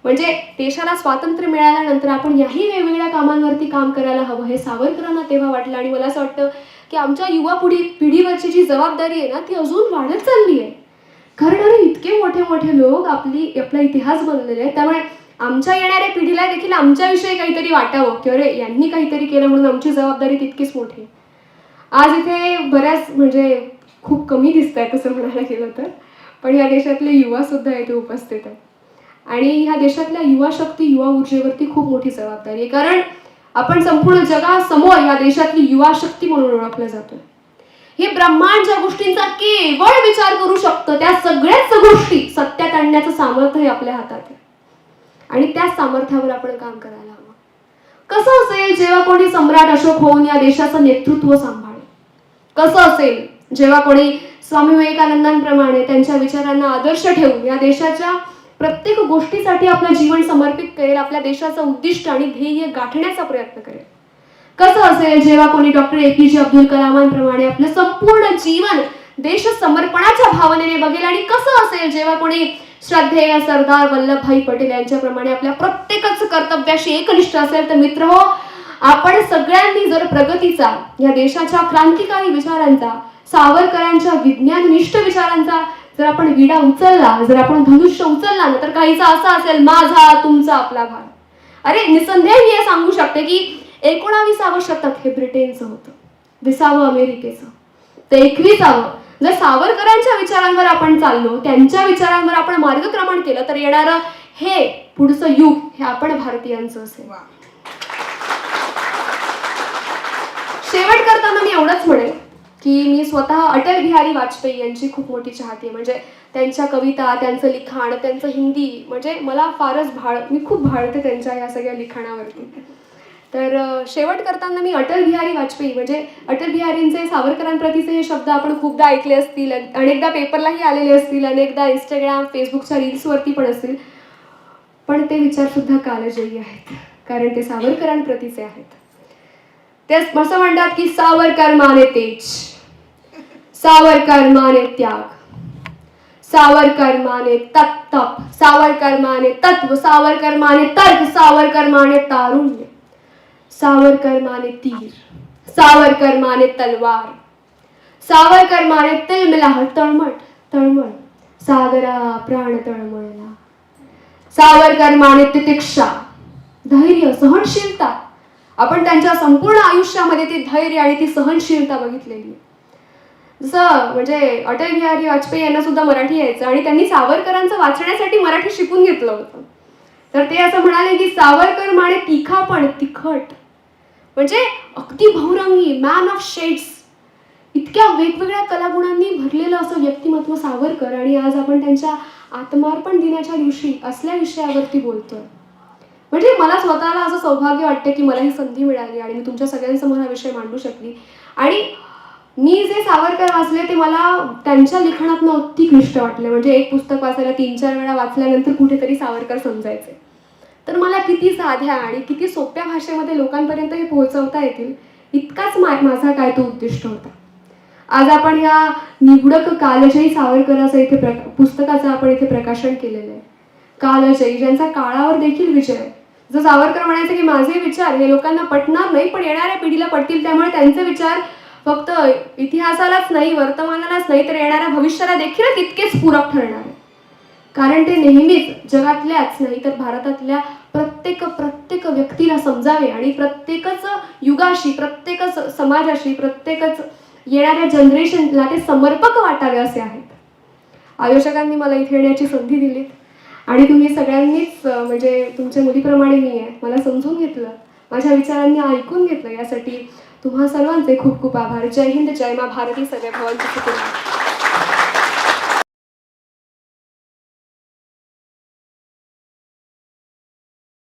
म्हणजे देशाला स्वातंत्र्य मिळाल्यानंतर आपण याही वेगवेगळ्या कामांवरती काम करायला हवं हे सावरकरांना तेव्हा वाटलं. आणि मला असं वाटतं की आमच्या युवा पिढीवरची जी जबाबदारी आहे ना ती अजून वाढत चालली आहे. कारण अरे इतके मोठे मोठे लोक आपला इतिहास बनलेले आहेत, त्यामुळे आमच्या येणाऱ्या पिढीला देखील आमच्याविषयी काहीतरी वाटावं की अरे यांनी काहीतरी केलं म्हणून आमची जबाबदारी तितकीच मोठी आहे. आज इथे बऱ्याच म्हणजे खूप कमी दिसत आहे तसं म्हणायला गेलं तर, पण या देशातले युवा सुद्धा इथे उपस्थित आहेत आणि ह्या देशातल्या युवा शक्ती युवा ऊर्जेवरती खूप मोठी जबाबदारी आहे. कारण आपण संपूर्ण जगासमोर या देशातली युवा शक्ती म्हणून ओळखलं जातोय. हे ब्रह्मांड ज्या गोष्टींचा केवळ विचार करू शकतं त्या सगळ्याच गोष्टी सत्यात आणण्याचं सामर्थ्य हे आपल्या हातात आहे आणि त्या सामर्थ्यावर आपण काम करायला हवं. कसं असेल जेव्हा कोणी सम्राट अशोक होऊन या देशाचं नेतृत्व सांभाळेल? कसं असेल जेव्हा कोणी स्वामी विवेकानंदांप्रमाणे त्यांच्या विचारांना आदर्श ठेवून या देशाच्या प्रत्येक गोष्टीसाठी आपलं जीवन समर्पित करेल, आपल्या देशाचं उद्दिष्ट आणि ध्येय गाठण्याचा प्रयत्न करेल? कसं असेल जेव्हा कोणी डॉक्टर APJ अब्दुल कलामांप्रमाणे आपलं संपूर्ण जीवन देश समर्पणाच्या भावनेने बघेल? आणि कसं असेल जेव्हा कोणी श्रद्धेय सरदार वल्लभभाई पटेल यांच्याप्रमाणे आपल्या प्रत्येकच कर्तव्याशी एकनिष्ठ असेल? तर मित्र हो, आपण सगळ्यांनी जर प्रगतीचा, या देशाच्या क्रांतिकारी विचारांचा, सावरकरांच्या विज्ञाननिष्ठ विचारांचा जर आपण विडा उचलला, जर आपण धनुष्य उचलला ना, तर काहीचा असा असेल माझा तुमचा आपला भारत. अरे निसंदेह मी हे सांगू शकते की 19वे शतक हे ब्रिटनचं होतं, 20वे अमेरिकेचं, तर 21वे जर सावरकरांच्या विचारांवर आपण चाललो, त्यांच्या विचारांवर आपण मार्गक्रमण केलं तर येणारं हे पुढचं युग हे आपण भारतीयांचं असेल. शेवट करताना मी एवढंच म्हणेन की मी स्वतः अटल बिहारी वाजपेयी यांची खूप मोठी चाहती आहे. म्हणजे त्यांच्या कविता, त्यांचं लिखाण, त्यांचं हिंदी म्हणजे मला फारच मी खूप भाळते त्यांच्या या सगळ्या लिखाणावरती. तर शेवट करताना मी अटल बिहारी वाजपेयी म्हणजे अटल बिहारींचे सावरकरांप्रतीचे हे शब्द आपण खूपदा ऐकले असतील, अनेकदा पेपरलाही आलेले असतील, अनेकदा इंस्टाग्राम फेसबुकच्या रील्सवरती पण असतील, पण ते विचारसुद्धा कालजयी आहेत कारण ते सावरकरांप्रतीचे आहेत. ते असं म्हणतात की सावरकर माने तेज, सावरकर माने त्याग, सावरकर माने तप, सावरकर माने तत्व, सावरकर माने तर्क, सावरकर माने तारुण्य, सावरकर माने तीर, सावरकर माने तलवार, सावरकर माने तिलमिलाट, तळमळ सागरा प्राण तळमळला, सावरकर माने तितिक्षा, धैर्य, सहनशीलता. आपण त्यांच्या संपूर्ण आयुष्यामध्ये ती धैर्य आणि ती सहनशीलता बघितलेली. जसं म्हणजे अटल बिहारी वाजपेयी यांना सुद्धा मराठी यायचं आणि त्यांनी सावरकरांचं वाचण्यासाठी मराठी शिकून घेतलं होतं. तर ते असं म्हणाले की सावरकर माने तिखा पण तिखट, म्हणजे अगदी बहुरंगी, मॅन ऑफ शेड्स, इतक्या वेगवेगळ्या कलागुणांनी भरलेलं असं व्यक्तिमत्व सावरकर. आणि आज आपण त्यांच्या आत्मार्पण दिनाच्या दिवशी असल्या विषयावरती बोलतोय. म्हणजे मला स्वतःला असं सौभाग्य वाटते की मला ही संधी मिळाली आणि मी तुमच्या सगळ्यांसमोर हा विषय मांडू शकली. आणि मी जे सावरकर वाचले ते मला त्यांच्या लिखाणातनं अति क्लिष्ट वाटले. म्हणजे एक पुस्तक वाचायला 3-4 वेळा वाचल्यानंतर कुठेतरी सावरकर समजायचे. तर मला किती साध्या आणि किती सोप्या भाषेमध्ये लोकांपर्यंत हे पोहोचवता येतील इतकाच माझा काय तो उद्दिष्ट होता. आज आपण या निवडक कालजयी सावरकराचं इथे पुस्तकाचं आपण इथे प्रकाशन केलेलं आहे. कालजयी, ज्यांचा काळावर देखील विजय आहे. जर सावरकर म्हणायचे की माझे विचार हे लोकांना पटणार नाही पण येणाऱ्या पिढीला पटतील, त्यामुळे त्यांचे विचार फक्त इतिहासालाच नाही, वर्तमानालाच नाही, तर येणाऱ्या भविष्याला देखील तितकेच पूरक ठरणार आहे. कारण ते नेहमीच जगातल्याच नाही तर भारतातल्या प्रत्येक व्यक्तीला समजावे आणि प्रत्येकच युगाशी, प्रत्येकच समाजाशी, प्रत्येकच येणाऱ्या जनरेशनला ते समर्पक वाटावे असे आहेत. आयोजकांनी मला इथे येण्याची संधी दिली आणि तुम्ही सगळ्यांनीच म्हणजे तुमच्या मुलीप्रमाणे मी आहे, मला समजून घेतलं, माझ्या विचारांनी ऐकून घेतलं, यासाठी तुम्हा सर्वांचे खूप खूप आभार. जय हिंद, जय मा भारती, सगळे भवंतु सुखी.